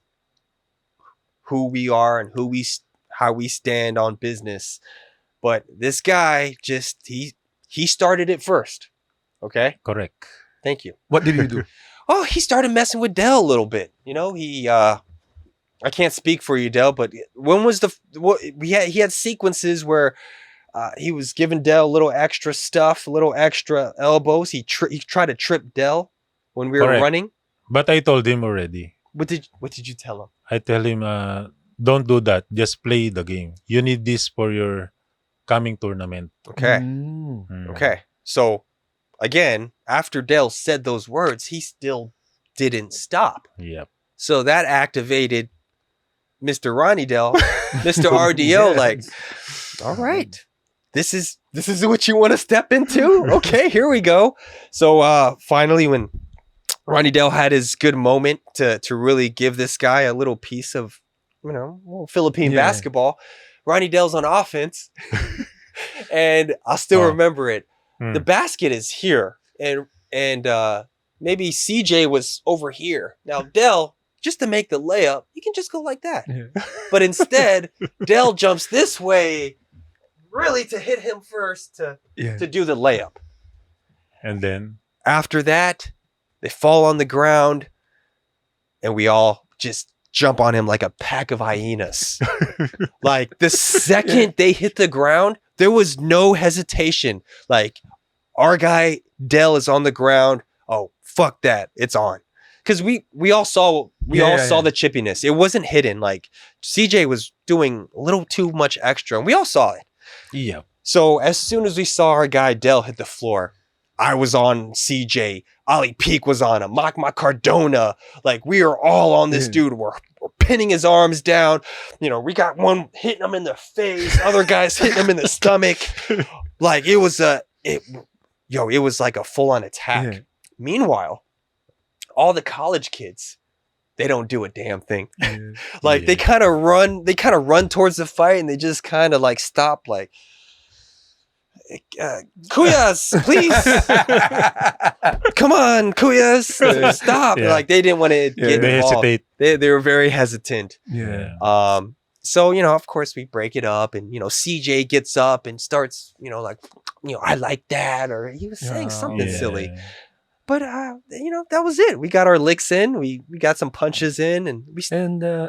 who we are and how we stand on business. But this guy he started it first. Okay? Correct. Thank you. What did you do? Oh, he started messing with Dell a little bit. You know, I can't speak for you, Dell, but when was he had sequences where he was giving Dell a little extra stuff, a little extra elbows. He tried to trip Dell when we were Correct. running. But I told him already. What did you tell him? I tell him, don't do that. Just play the game. You need this for your coming tournament. Okay. Mm. Okay. So again, after Dell said those words, he still didn't stop. Yep. So that activated Mr. Ranidel, Mr. RDO, like, all right, this is what you want to step into? Okay, here we go. So finally, when Ranidel had his good moment to really give this guy a little piece of, little Philippine Yeah. basketball, Ranidel's on offense, and I'll still remember it. Mm. The basket is here, and maybe CJ was over here. Now Dell, just to make the layup, you can just go like that. Yeah. But instead, Dell jumps this way, really to hit him first to do the layup. And then, After that, they fall on the ground, and we all just jump on him like a pack of hyenas. Like the second they hit the ground, there was no hesitation. Like our guy Dell is on the ground. Oh, fuck that. It's on. Because we all saw the chippiness. It wasn't hidden. Like CJ was doing a little too much extra, and we all saw it. yeah. So as soon as we saw our guy Dell hit the floor, I was on CJ. Ali Peak was on him. Makma Cardona. Like we are all on this dude. We're pinning his arms down. We got one hitting him in the face. Other guys hitting him in the stomach. Like it was like a full on attack. Yeah. Meanwhile, all the college kids, they don't do a damn thing. Yeah. Like they kind of run towards the fight, and they just kind of like stop, like, Kuyas, please, come on, Kuyas, stop. Yeah. Like they didn't want to get They involved. hesitate. They were very hesitant. Yeah. So of course we break it up, and CJ gets up and starts, I like that, or he was saying something silly. But that was it. We got our licks in. We got some punches in, and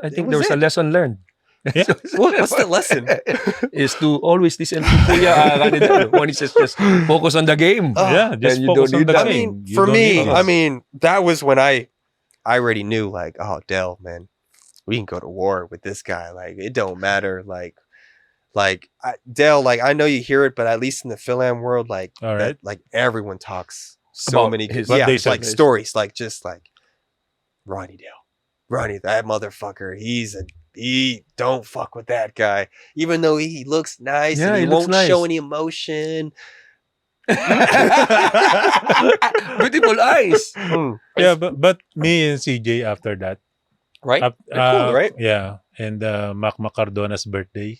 I think was there was a it. lesson learned. What's the lesson? Is to always listen to Kuya Ranidel when he says just focus on the game. Yeah, just and you focus don't on need the that. game. For me, us. that was when I already knew, like, oh, Del, man, we can go to war with this guy. Like, it don't matter. Del, like, I know you hear it, but at least in the Philam world, like, All right. like everyone talks so About many, his- What they it's said. like stories, like just like Ronnie, that motherfucker. He don't fuck with that guy, even though he looks nice Yeah, and he he looks won't nice. show any emotion. Beautiful eyes. Yeah, but me and CJ after that. Right? They're cool, right? Yeah. And Mac Macardona's birthday.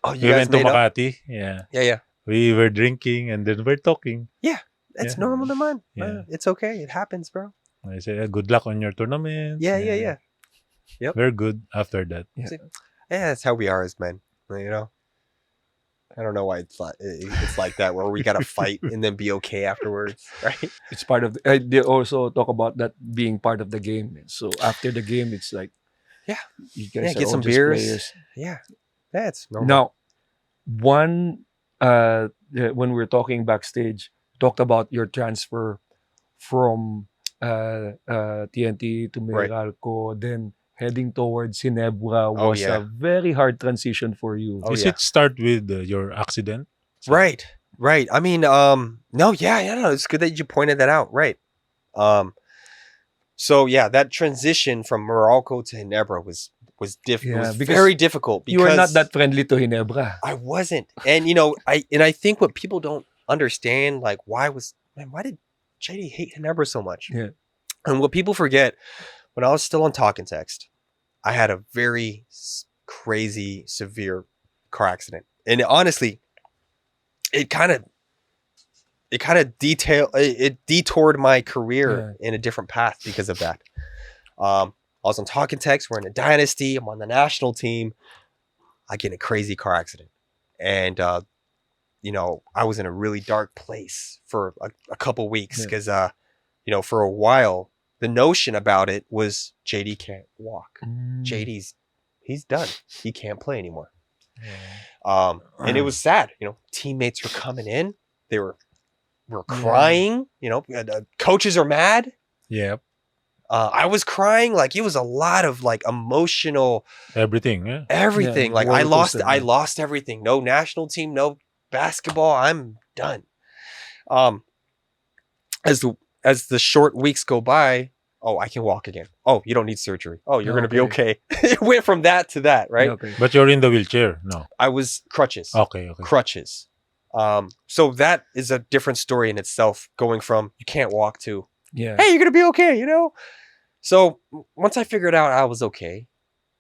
Oh, you We guys went to made up? Makati. Yeah. Yeah. We were drinking and then we're talking. It's Yeah. normal, man. Yeah. It's okay. It happens, bro. I said, good luck on your tournament. Yeah. We're good after that. Yeah. that's how we are as men. You know, I don't know why it's like that where we gotta fight and then be okay afterwards, right? It's part of. They also talk about that being part of the game. So after the game, it's like, Yeah. you Yeah, guys are get all some just beers. players. Yeah, that's normal. Now, when we're talking backstage, talked about your transfer from TNT to Right. Meralco, then heading towards Ginebra Oh, was yeah. a very hard transition for you. Oh, Does yeah. it start with your accident? Right. I mean, no, no. It's good that you pointed that out. Right. So yeah, that transition from Morocco to Ginebra was Yeah, because very difficult because You were not that friendly to Ginebra. I wasn't, and I think what people don't understand, like, why did JD hate Ginebra so much? Yeah. And what people forget, when I was still on Talk and Text, I had a very crazy, severe car accident, and honestly, it kind of detoured my career in a different path because of that. I was on Talk and Text. We're in a dynasty. I'm on the national team. I get in a crazy car accident, and I was in a really dark place for a couple weeks because for a while the notion about it was JD can't walk. He's done. He can't play anymore. And it was sad. Teammates were coming in. They were crying. Coaches are mad. Yep. I was crying. Like, it was a lot of like emotional Everything. Yeah. everything. Yeah, Like, I roller coaster, lost everything. No national team, no basketball. I'm done. As the short weeks go by, oh, I can walk again. Oh, you don't need surgery. Oh, you're gonna be okay. It went from that to that, right? Okay. But you're in the wheelchair. No. I was crutches. Okay. Crutches. So that is a different story in itself, going from you can't walk to, Yeah. hey, you're gonna be okay, So once I figured out I was okay,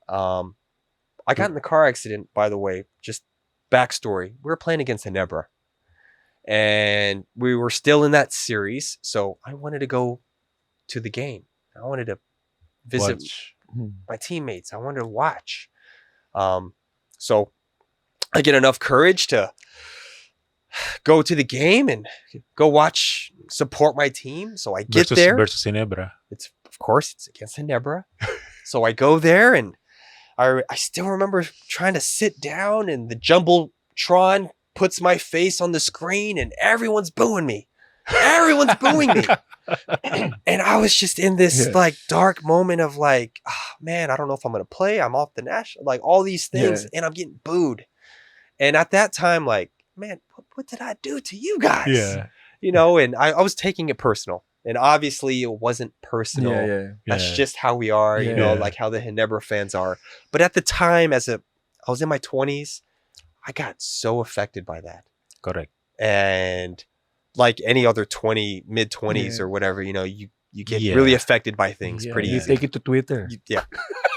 I got in the car accident, by the way, just backstory. We were playing against Ginebra, and we were still in that series, so I wanted to go to the game. I wanted to visit Watch. my teammates. I wanted to watch. So I get enough courage to go to the game and go watch, support my team. So I get there. Versus Ginebra. It's against Ginebra. So I go there, and I still remember trying to sit down, and the Jumbotron puts my face on the screen, and everyone's booing me. Everyone's booing me. And I was just in this like dark moment of like, oh, man, I don't know if I'm going to play. I'm off the national, like all these things, and I'm getting booed. And at that time, like, man, what did I do to you guys? Yeah. And I was taking it personal. And obviously it wasn't personal. Yeah. That's just how we are, Yeah. like how the Ginebra fans are. But at the time, I was in my 20s, I got so affected by that. Correct. And like any other mid-20s or whatever, you get really affected by things pretty You easy. take it to Twitter.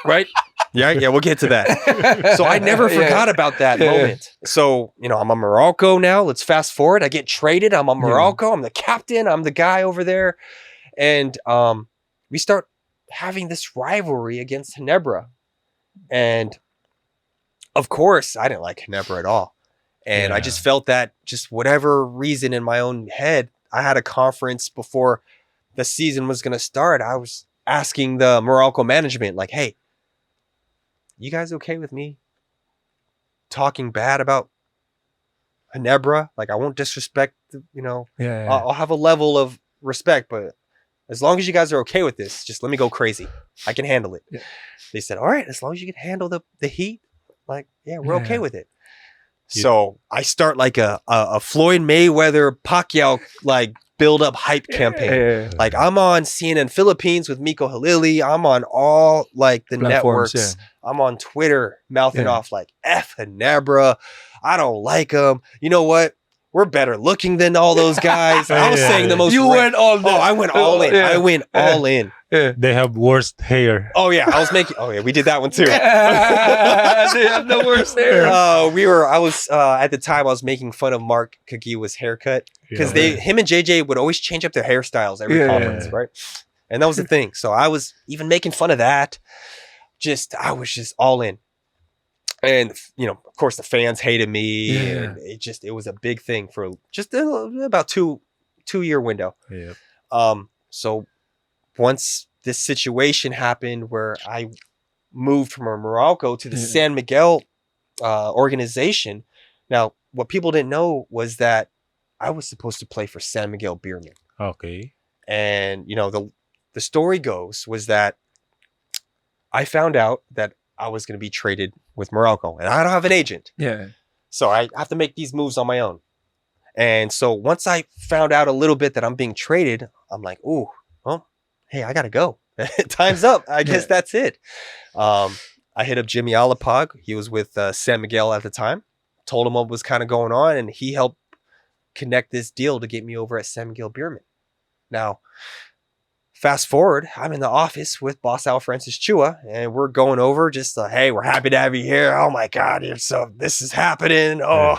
Right? Yeah, we'll get to that. So I never forgot about that moment. So, I'm on Morocco now. Let's fast forward. I get traded. I'm on Morocco. I'm the captain. I'm the guy over there. And we start having this rivalry against Ginebra. And of course, I didn't like Ginebra at all. And I just felt that just whatever reason in my own head, I had a conference before the season was going to start. I was asking the Morocco management, like, hey, you guys okay with me talking bad about Ginebra? Like, I won't disrespect, I'll have a level of respect, but as long as you guys are okay with this, just let me go crazy. I can handle it. Yeah. They said, all right, as long as you can handle the heat, like, we're okay with it. So I start like a Floyd Mayweather Pacquiao like build up hype campaign. Like, I'm on CNN Philippines with Miko Halili. I'm on all like the Platforms, networks. I'm on Twitter mouthing off like F Ginebra. I don't like them. You know what? We're better looking than all those guys. I was saying the most. You went all in. Oh, I went all in. I went all in. They have worst hair. Oh yeah, I was making. Oh yeah, we did that one too. They have the worst hair. I was at the time I was making fun of Mark Kagiwa's haircut because him and JJ would always change up their hairstyles every conference, right? And that was the thing. So I was even making fun of that. I was just all in. And of course, the fans hated me, Yeah. and it was a big thing for just about 2-year window. Yep. So once this situation happened where I moved from Morocco to the San Miguel organization. Now, what people didn't know was that I was supposed to play for San Miguel Beermen. Okay. And, the story goes was that I found out that I was going to be traded with Morocco, and I don't have an agent. Yeah. So I have to make these moves on my own. And so once I found out a little bit that I'm being traded, I'm like, ooh, well, hey, I got to go. Time's up. I guess that's it. I hit up Jimmy Alapag. He was with San Miguel at the time. Told him what was kind of going on, and he helped connect this deal to get me over at San Miguel Beermen. Now, fast forward, I'm in the office with Boss Al Francis Chua, and we're going over just, hey, we're happy to have you here. Oh my God, this is happening. Oh,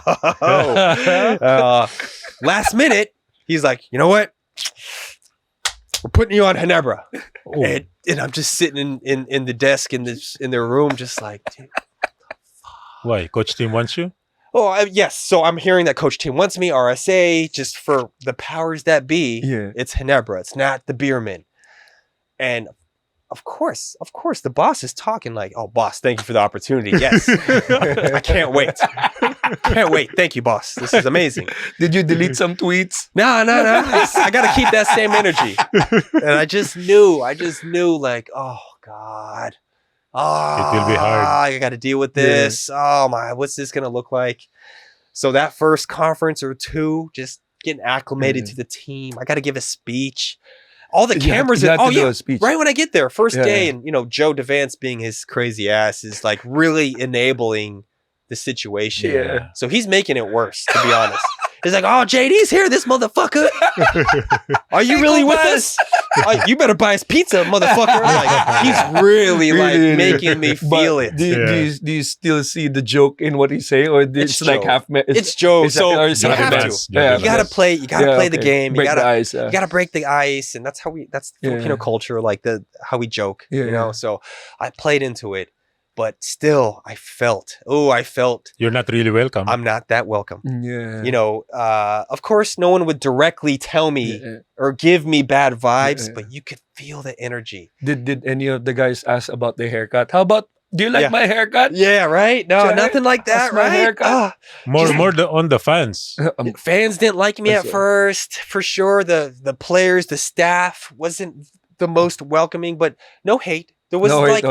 last minute, he's like, you know what? We're putting you on Ginebra. And I'm just sitting in the desk in their room, just like, dude. Why? Coach Tim wants you? Oh, yes. So I'm hearing that Coach Tim wants me, RSA, just for the powers that be. Yeah. It's Ginebra. It's not the Beermen. And of course, the boss is talking like, oh, boss, thank you for the opportunity. Yes. I can't wait. Can't wait. Thank you, boss. This is amazing. Did you delete some tweets? No. I got to keep that same energy. And I just knew like, oh, God. Oh, It will be hard. I got to deal with this. Oh, my, what's this going to look like? So that first conference or two, just getting acclimated to the team. I got to give a speech. All the cameras. Right when I get there, first day. And, Joe Devance being his crazy ass is like really enabling the situation. Yeah. So he's making it worse, to be honest. He's like, oh, JD's here, this motherfucker. Are you really with us? You better buy us pizza, motherfucker. Like, he's really making me feel it. Do you still see the joke in what he's saying, or it's like Joe. half? It's Joe. So or you something have like to. that? Yeah. You gotta play. You gotta play the game. Break You gotta. the ice. You gotta break the ice, and that's Filipino culture, like how we joke. Yeah. So I played into it, but still, I felt. You're not really welcome. I'm not that welcome. Yeah. Of course, no one would directly tell me or give me bad vibes, but you could feel the energy. Did any of the guys ask about the haircut? How about, do you like my haircut? Yeah, right? No, Jared, nothing like that, that's my right? haircut. On the fans. Fans didn't like me at That's it. first, for sure. The players, the staff wasn't the most welcoming, but no hate. There was No hate,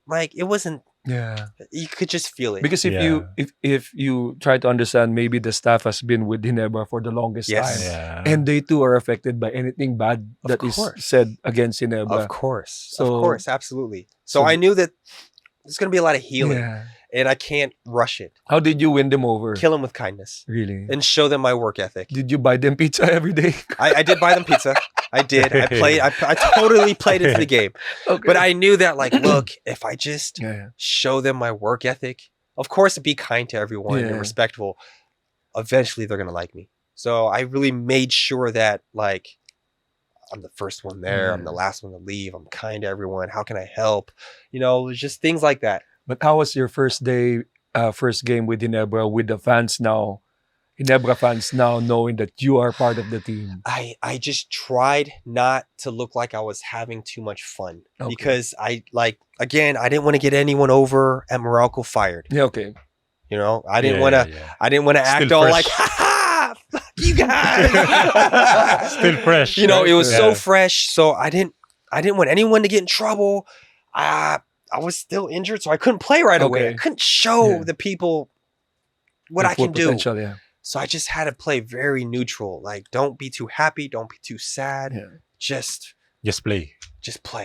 like it wasn't. Yeah. You could just feel it. Because if you try to understand, maybe the staff has been with Ginebra for the longest Yes. time, Yeah. and they too are affected by anything bad Of that is course. said against Ginebra. Of course, So- absolutely. So so- I knew that there's gonna be a lot of healing, Yeah. and I can't rush it. How did you win them over? Kill them with kindness Really? and show them my work ethic. Did you buy them pizza every day? I did buy them pizza. I did. I played. I totally played into the game. Okay. But I knew that, like, look, if I just Yeah. show them my work ethic, of course, be kind to everyone Yeah. and respectful, eventually they're going to like me. So I really made sure that, like, I'm the first one there. I'm the last one to leave. I'm kind to everyone. How can I help? Just things like that. But how was your first day, first game with Ginebra, with the fans now, Ginebra fans now knowing that you are part of the team? I just tried not to look like I was having too much fun because I didn't want to get anyone over at Morocco fired. Yeah, okay. I didn't want to. I didn't want to act Still all fresh. like, ha ha, fuck you guys. Still fresh. It was so Yeah. fresh. So I didn't want anyone to get in trouble. I was still injured, so I couldn't play right away. I Okay. couldn't show Yeah. the people what Your I full can do. potential, yeah. So I just had to play very neutral. Like, don't be too happy. Don't be too sad. Yeah. Just Just play.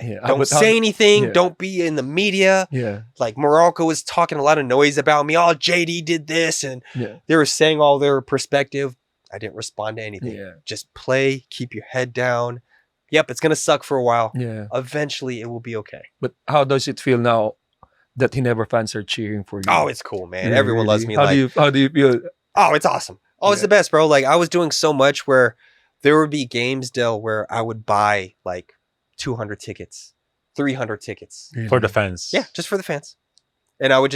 Yeah. don't But how- say anything. yeah. Don't be in the media. Yeah. Like, Morocco was talking a lot of noise about me. Oh, JD did this. And Yeah. they were saying all their perspective. I didn't respond to anything. Yeah. Just play. Keep your head down. Yep, it's going to suck for a while. Yeah. Eventually, it will be okay. But how does it feel now that Ginebra fans are cheering for you? Oh, it's cool, man. Yeah, Everyone loves really? me. How do you feel? Oh, it's awesome. Oh, it's Yeah. the best, bro. Like, I was doing so much where there would be games, Dell, where I would buy like 200 tickets, 300 tickets. For the fans. Yeah, just for the fans. And I would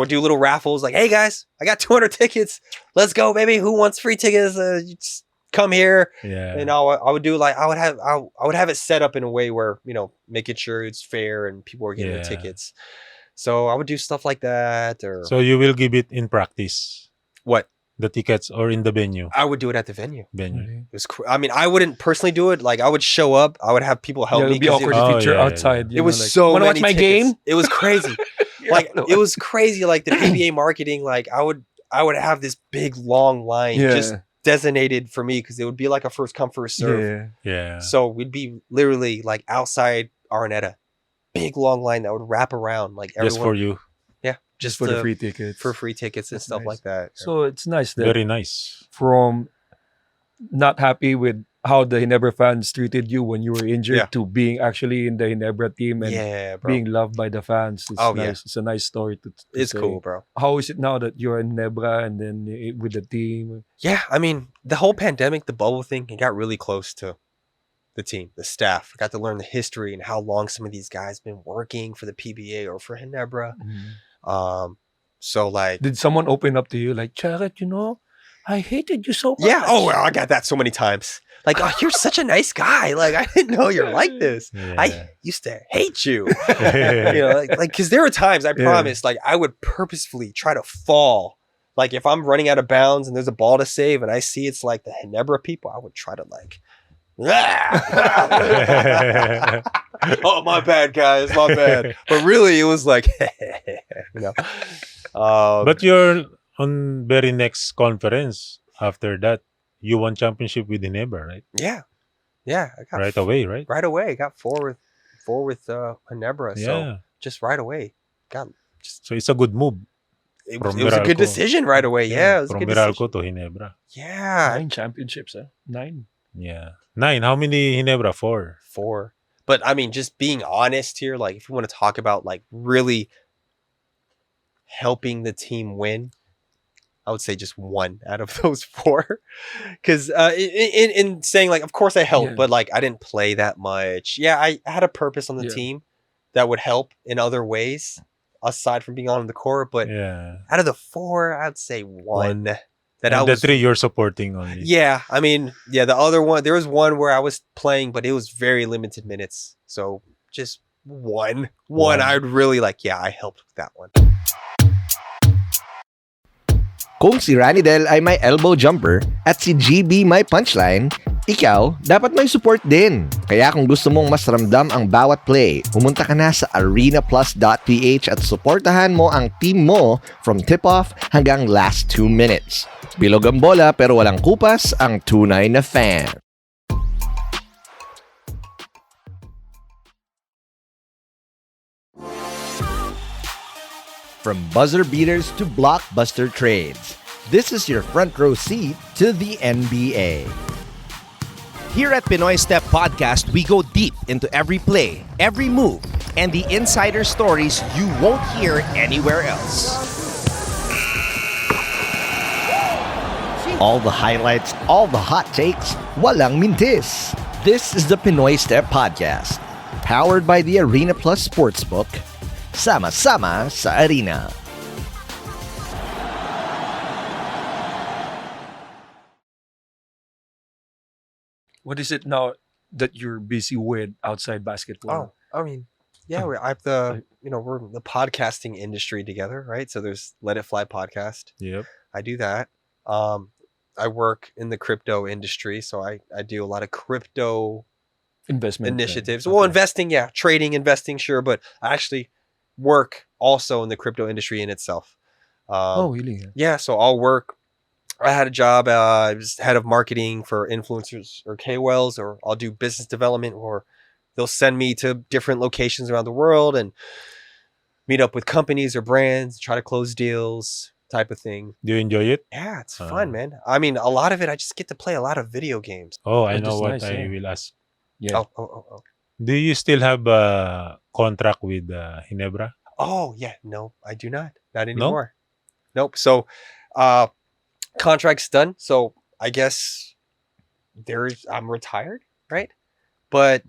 do little raffles like, hey guys, I got 200 tickets. Let's go, baby. Who wants free tickets? Just come here. Yeah. And I would do like, I would have it set up in a way where, making sure it's fair and people are getting the tickets. So I would do stuff like that. Or So you will give it in practice, what? the tickets, or in the venue? I would do it at the venue. Venue. It was, I wouldn't personally do it. Like I would show up. I would have people help Yeah, me. it'd be 'cause awkward it was, if you're yeah, outside. it was like, so wanna many watch my tickets. game? It was crazy. It was crazy. Like the PBA marketing, like I would have this big long line just designated for me because it would be like a first come first serve. Yeah. So we'd be literally like outside Araneta, big long line that would wrap around like everyone. Just for you. Yeah, just for the free tickets. for free tickets and That's stuff nice. like that. So it's nice that Very nice. from not happy with how the Ginebra fans treated you when you were injured Yeah. to being actually in the Ginebra team and Yeah, bro. being loved by the fans. It's Oh, nice. yeah. It's a nice story to It's say. cool, bro. How is it now that you're in Ginebra and then with the team? Yeah, I mean, the whole pandemic, the bubble thing, it got really close to the team, the staff. I got to learn the history and how long some of these guys been working for the PBA or for Ginebra. So like, Did someone open up to you like, Jared, I hated you so much? yeah. Oh, well, I got that so many times. Like, oh, you're such a nice guy. Like, I didn't know you're like this. Yeah. I used to hate you. Like, because there were times, I promise, like, I would purposefully try to fall. Like, if I'm running out of bounds and there's a ball to save and I see it's like the Ginebra people, I would try to like, oh, my bad, guys, my bad. But really, it was like, But you're on very next conference after that. You won championship with Ginebra, right? yeah, I got Right away, right? right away. Got four with Ginebra. Yeah. So just right away, So it's a good move. it From was a good Meralco. decision right away. Yeah, it was a From good Meralco decision. to Ginebra. Yeah, 9 championships, 9. Yeah. 9. How many Ginebra? 4. 4. But I mean, just being honest here, like if you want to talk about like really helping the team win, I would say just 1 out of those 4. Because in saying like, of course I helped, Yeah. but like I didn't play that much. Yeah, I had a purpose on the Yeah. team that would help in other ways aside from being on the court. But Yeah. out of the 4, I'd say 1 that And I the was. 3 you're supporting only. Yeah, I mean, yeah, the other one, there was one where I was playing, but it was very limited minutes. So just one I'd really like, yeah, I helped with that one. Kung si Ranidel ay may elbow jumper at si GB may punchline, ikaw dapat may support din. Kaya kung gusto mong mas ramdam ang bawat play, pumunta ka na sa arenaplus.ph at suportahan mo ang team mo from tip-off hanggang last 2 minutes. Bilog ang bola pero walang kupas ang tunay na fan. From buzzer beaters to blockbuster trades, this is your front row seat to the NBA. Here at Pinoy Step Podcast, we go deep into every play, every move, and the insider stories you won't hear anywhere else. All the highlights, all the hot takes, walang mintis. This is the Pinoy Step Podcast, powered by the ArenaPlus Sportsbook. Sama-sama sa arena. What is it now that you're busy with outside basketball? Oh, I mean, yeah, we're in the podcasting industry together, right? So there's Let It Fly podcast. Yep. I do that. I work in the crypto industry, so I do a lot of crypto Investment initiatives. Okay. Well, investing, yeah, trading, investing, sure, but I actually work also in the crypto industry in itself. Really? Yeah, so I'll work. I had a job. I was head of marketing for influencers or KOLs, or I'll do business development, or they'll send me to different locations around the world and meet up with companies or brands, try to close deals, type of thing. Do you enjoy it? Yeah, it's fun, man. I mean, a lot of it, I just get to play a lot of video games. Oh, I Which know is what nice, I yeah. will ask. Yeah. Oh. Do you still have a contract with Ginebra? Oh, yeah. No, I do not. Not anymore. Nope. So, contract's done. So I guess I'm retired, right? But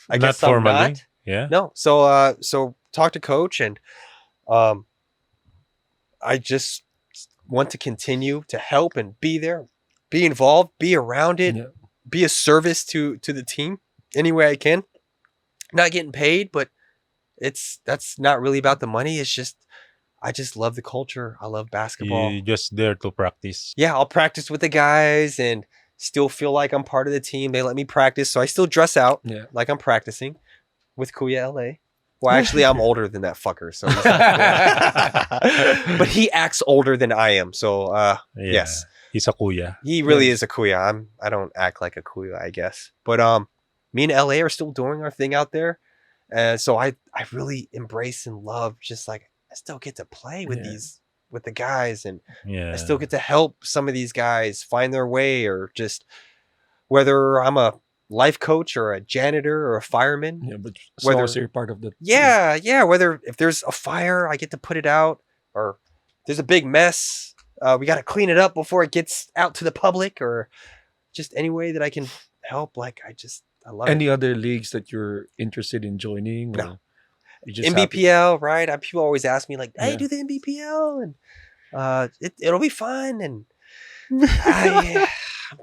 I Not guess I'm formally. not. Yeah. No. So talk to coach and I just want to continue to help and be there, be involved, be around it, be a service to the team any way I can. Not getting paid, but that's not really about the money. It's just I just love the culture. I love basketball. You just there to practice. Yeah, I'll practice with the guys and still feel like I'm part of the team. They let me practice, so I still dress out like I'm practicing with Kuya LA. Well, actually, I'm older than that fucker, so he's not but he acts older than I am. So yes, he's a kuya. He really is a Kuya. I don't act like a Kuya, I guess. But me and LA are still doing our thing out there. So I really embrace and love just like I still get to play with with the guys, and I still get to help some of these guys find their way, or just whether I'm a life coach or a janitor or a fireman. Yeah, but whether you're part of the whether if there's a fire, I get to put it out, or there's a big mess, we got to clean it up before it gets out to the public, or just any way that I can help. Like I love any it. other leagues that you're interested in joining? No. You just NBPL, right? People always ask me like, "Hey, Yeah. do the NBPL," and it'll be fun. And I'm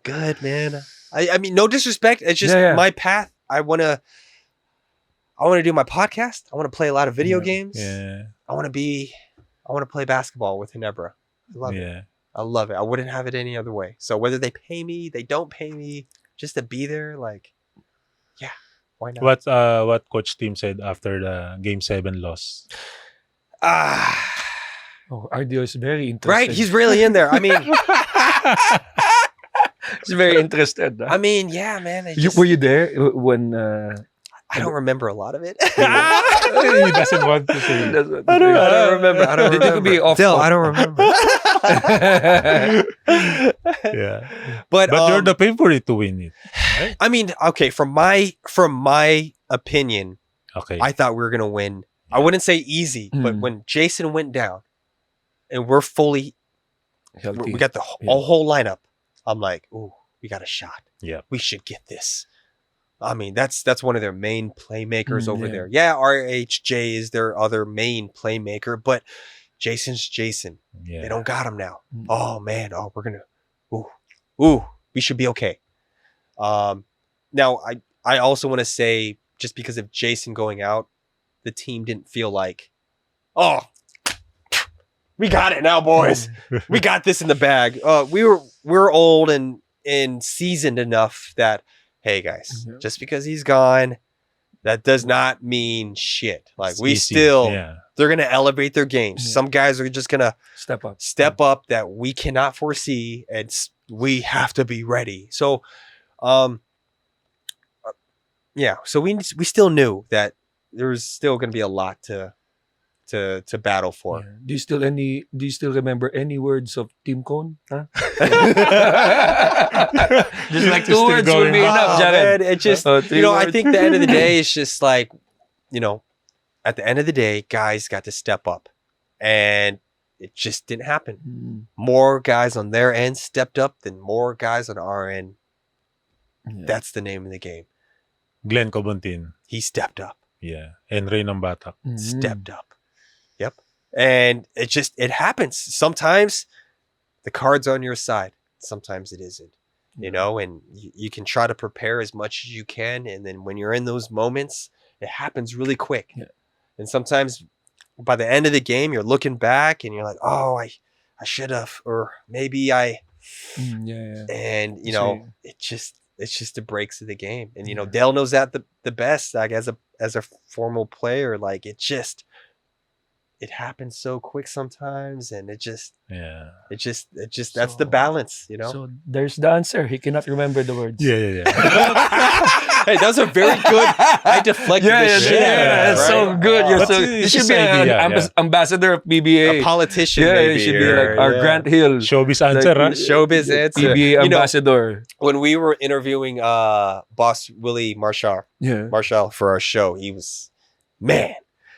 good, man. I mean, no disrespect. It's just my path. I wanna do my podcast. I want to play a lot of video games. Yeah. I want to play basketball with Ginebra. I love it. I love it. I wouldn't have it any other way. So whether they pay me, they don't pay me, just to be there, like, yeah, why not? What Coach Tim said after the Game 7 loss? RDO is very interested. Right? He's really in there. I mean, he's very interested. I mean, yeah, man. Were you there when? I don't remember a lot of it. He doesn't want to say. I don't remember. I don't Did remember. you be off? Still, I don't remember. Yeah, but you're the favorite to win it. Right? I mean, okay, from my opinion, Okay. I thought we were gonna win. I wouldn't say easy, but when Jason went down, and we're fully Healthy. we got the whole lineup. I'm like, ooh, we got a shot. Yeah. We should get this. I mean, that's one of their main playmakers over yeah. there. Yeah, RHJ is their other main playmaker, but Jason's Jason. Yeah. They don't got him now. Oh man, we're gonna we should be okay. Now I also want to say, just because of Jason going out, the team didn't feel like, oh, we got it now, boys. We got this in the bag. We're old and seasoned enough that, hey guys, just because he's gone, that does not mean shit. Like It's we easy. still, Yeah. they're gonna elevate their games. Some guys are just gonna step up that we cannot foresee, and we have to be ready. So, yeah. So we still knew that there was still gonna be a lot to battle for. Yeah. Do you still remember any words of Team Cone? Huh? Just like two Still words would going. be enough, Jared. Man, it just, Three I words. think the end of the day is just like, at the end of the day, guys got to step up, and it just didn't happen. More guys on their end stepped up than more guys on our end. Yeah. That's the name of the game. Glenn Cobontin. He stepped up. Yeah. And Ray Nambatak. Stepped up. Yep. And it happens. Sometimes the card's on your side. Sometimes it isn't. And you can try to prepare as much as you can. And then when you're in those moments, it happens really quick. Yeah. And sometimes by the end of the game, you're looking back and you're like, oh, I should have, or maybe I, Yeah. and So- it's just the breaks of the game. And Dale knows that the best, like as a formal player, like it happens so quick sometimes, and it just that's the balance, So there's the answer. He cannot remember the words. Yeah. Hey, that was a very good. I deflected the shit out of that, That's right? so good. You're That's so. his You should be idea, an ambassador of PBA. A politician. Yeah, maybe, you should be or- like our yeah. Grant Hill, Showbiz answer, huh? Showbiz answer. PBA ambassador. When we were interviewing boss Willie Marshall for our show, he was, man,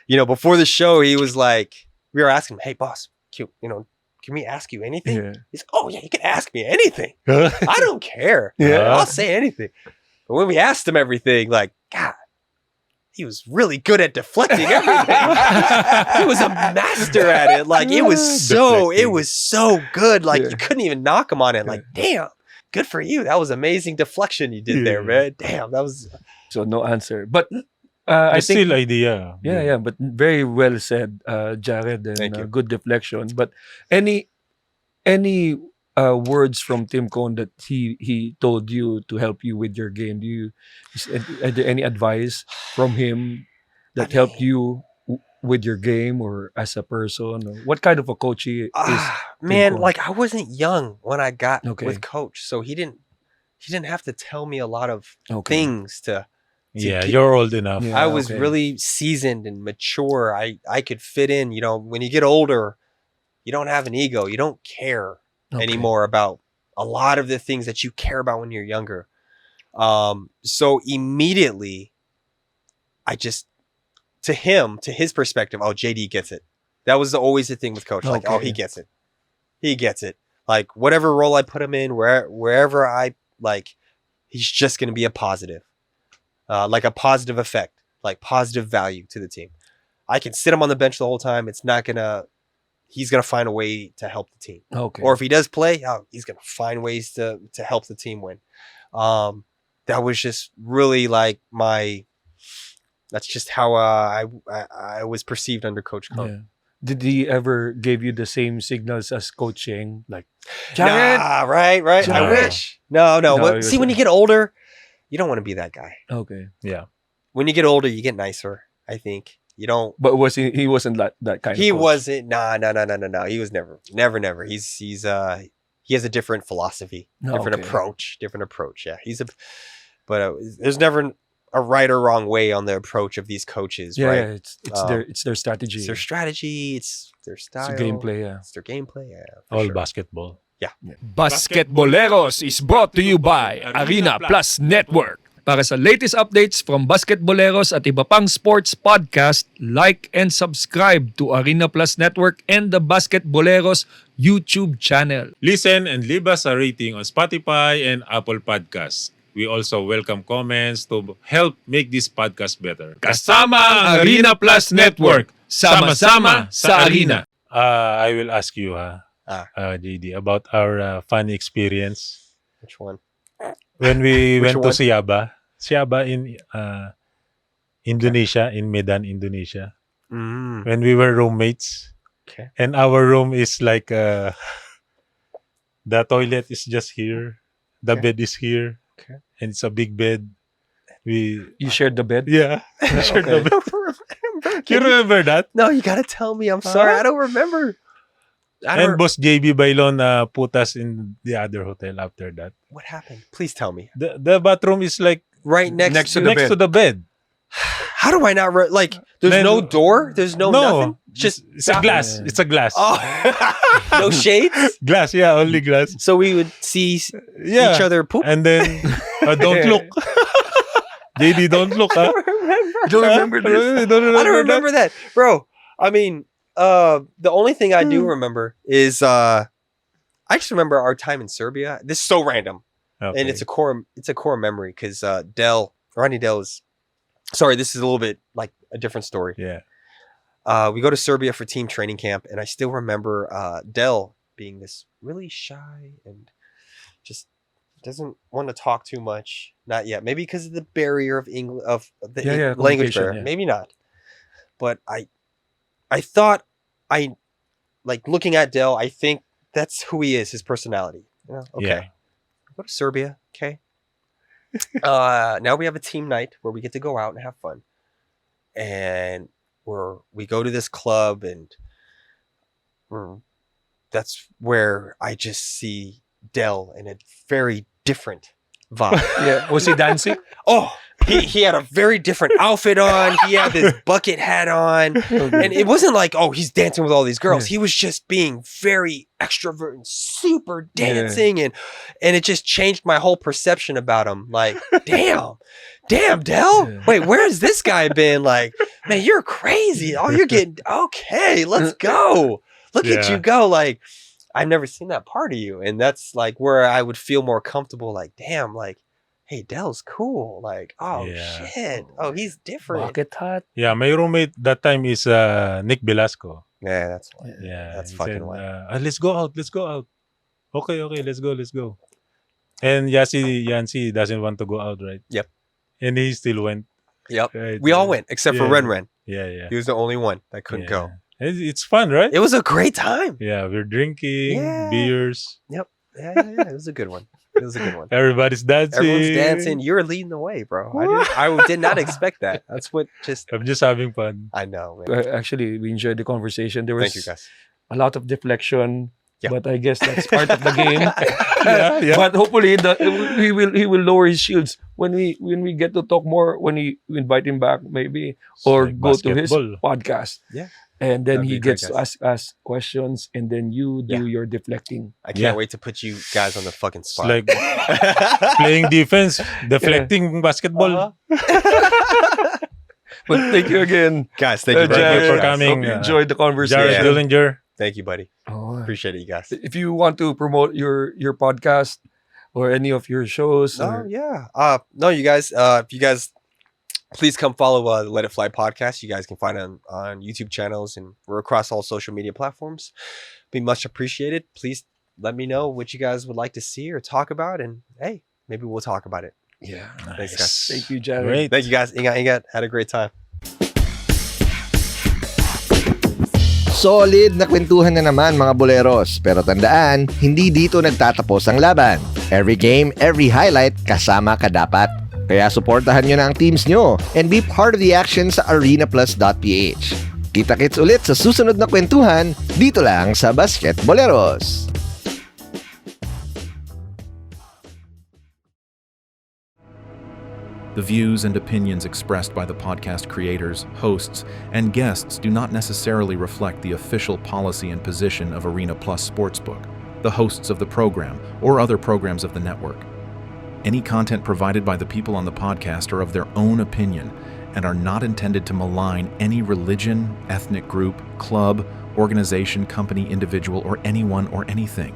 before the show, he was like, we were asking him, hey boss, can we ask you anything? Yeah. He's like, oh yeah, you can ask me anything. I don't care. Yeah. I'll say anything. But when we asked him everything, like, God, he was really good at deflecting everything. He was a master at it. Like it was so good. Like you couldn't even knock him on it. Like, damn, good for you. That was amazing deflection you did there, man. Damn, that was So no answer. But I think still idea. yeah, but very well said, Jared, and Thank you. good deflection. But any words from Tim Cone that he told you to help you with your game? Are there any advice from him that helped you with your game or as a person? Or what kind of a coach he is? man, Cone? like I wasn't young when I got Okay. with Coach, so he didn't have to tell me a lot of Okay. things to. Yeah, keep- you're old enough. Yeah. I was okay. really seasoned and mature. I could fit in. You know, when you get older, you don't have an ego. You don't care Okay. anymore about a lot of the things that you care about when you're younger. So immediately, I just to his perspective, oh, JD gets it. That was always the thing with Coach. Like, oh, Okay. he gets it. He gets it. Like whatever role I put him in, wherever I like, he's just gonna be a positive. Like a positive effect, like positive value to the team. I can sit him on the bench the whole time. He's gonna find a way to help the team. Okay. Or if he does play, he's gonna find ways to help the team win. That was just really like that's just how I was perceived under Coach Cone. Yeah. Did he ever give you the same signals as Coach Yeng? Like, Jared? Nah, right. I Jared. wish. No. No, But he see, when was- you get older, you don't want to be that guy. Okay. Yeah. When you get older, you get nicer. I think you don't. But he wasn't that kind He of coach? wasn't. No. He was never. He has a different philosophy, different approach. Yeah, there's never a right or wrong way on the approach of these coaches, Yeah, right? yeah, it's their strategy. It's their strategy. It's their style. It's gameplay, yeah. It's their gameplay. Yeah, for All sure. basketball. Basketboleros is brought to you by ArenaPlus Network. Para sa latest updates from Basketboleros at iba pang sports podcast, like and subscribe to ArenaPlus Network and the Basketboleros YouTube channel. Listen and leave us a rating on Spotify and Apple Podcasts. We also welcome comments to help make this podcast better. Kasama ang ArenaPlus Network. Sama-sama sa arena. I will ask you, JD, about our funny experience Which one? when we Which went to one? Siaba in Indonesia, in Medan, Indonesia. Mm. When we were roommates. Okay. And our room is like the toilet is just here. The Okay. bed is here. Okay. And it's a big bed. You shared the bed? Yeah. Shared the Okay. bed. You remember that? No, you gotta tell me. I'm sorry, I don't remember. And Boss JB Bailon put us in the other hotel after that. What happened? Please tell me. The bathroom is like Right next to next to the bed. How do I not like? There's Then- no door. There's no nothing. Just it's a glass. It's a glass. Oh, no shades. Glass, yeah, only glass. So we would see Yeah. each other poop. And then don't look. JD, don't look, huh? Don't remember this? I don't I don't remember that, bro. I mean, the only thing I do remember is I just remember our time in Serbia. This is so random, Okay. and it's a core memory because Ranidel is. Sorry, this is a little bit like a different story. Yeah. We go to Serbia for team training camp, and I still remember Del being this really shy and just doesn't want to talk too much. Not yet. Maybe because of the barrier of English of the language communication, barrier. yeah. Maybe not. But I thought like looking at Del, I think that's who he is, his personality. Yeah, okay. Yeah. Go to Serbia, okay? Now we have a team night where we get to go out and have fun. And we go to this club and that's where I just see Del in a very different vibe. Yeah. Was he dancing? Oh, he had a very different outfit on. He had this bucket hat on. And it wasn't like, oh, he's dancing with all these girls. He was just being very extrovert and super dancing. And it just changed my whole perception about him. Like, damn, Del. Yeah. Wait, where's this guy been? Like, man, you're crazy. Oh, you're getting, okay, let's go. Look at Yeah. you go. Like, I've never seen that part of you. And that's like where I would feel more comfortable. Like, damn, like, hey, Del's cool. Like, oh Yeah. shit. Oh, he's different. Bucket hat. Yeah, my roommate that time is Nick Velasco. Yeah, that's why. Yeah, That's he fucking said, whack. let's go out. Okay, let's go. And Yancy doesn't want to go out, right? Yep. And he still went. Yep. Right? We all went except for Yeah. Ren. Yeah. He was the only one that couldn't go. It's fun, right? It was a great time. Yeah, we're drinking Yeah. beers. Yep. Yeah. It was a good one. It was a good one. Everybody's dancing. Everyone's dancing. You were leading the way, bro. I did not expect that. That's what just. I'm just having fun. I know, man. Actually, we enjoyed the conversation. There was Thank you, guys. a lot of deflection, Yeah. but I guess that's part of the game. Yeah. But hopefully, he will lower his shields when we get to talk more. When we invite him back, maybe, or like go to his basketball. podcast. Yeah. And then That'd be he a great gets to guest. ask questions, and then you do Yeah. your deflecting. I can't Yeah. wait to put you guys on the fucking It's spot. like playing defense, deflecting basketball. But thank you again, Guys, thank you very Jared, much for guys. coming. Hope you enjoyed the conversation. Jared Dillinger. Thank you, buddy. Oh. Appreciate it, you guys. If you want to promote your podcast or any of your shows, Oh or, yeah. No, you guys. If you guys, please come follow the Let It Fly podcast. You guys can find it on YouTube channels, and we're across all social media platforms. Be much appreciated. Please let me know what you guys would like to see or talk about, and hey, maybe we'll talk about it. yeah. Thanks, guys. Thank you, Jared. Great. Thank you, guys. Ingat. Had a great time. Solid na kwentuhan na naman mga boleros. Pero tandaan, hindi dito nagtatapos ang laban. Every game, every highlight, kasama ka dapat. Kaya suportahan nyo na ang teams nyo and be part of the action sa arenaplus.ph. Kita-kits ulit sa susunod na kwentuhan dito lang sa Basket Boleros. The views and opinions expressed by the podcast creators, hosts, and guests do not necessarily reflect the official policy and position of ArenaPlus Sportsbook, the hosts of the program, or other programs of the network. Any content provided by the people on the podcast are of their own opinion and are not intended to malign any religion, ethnic group, club, organization, company, individual, or anyone or anything.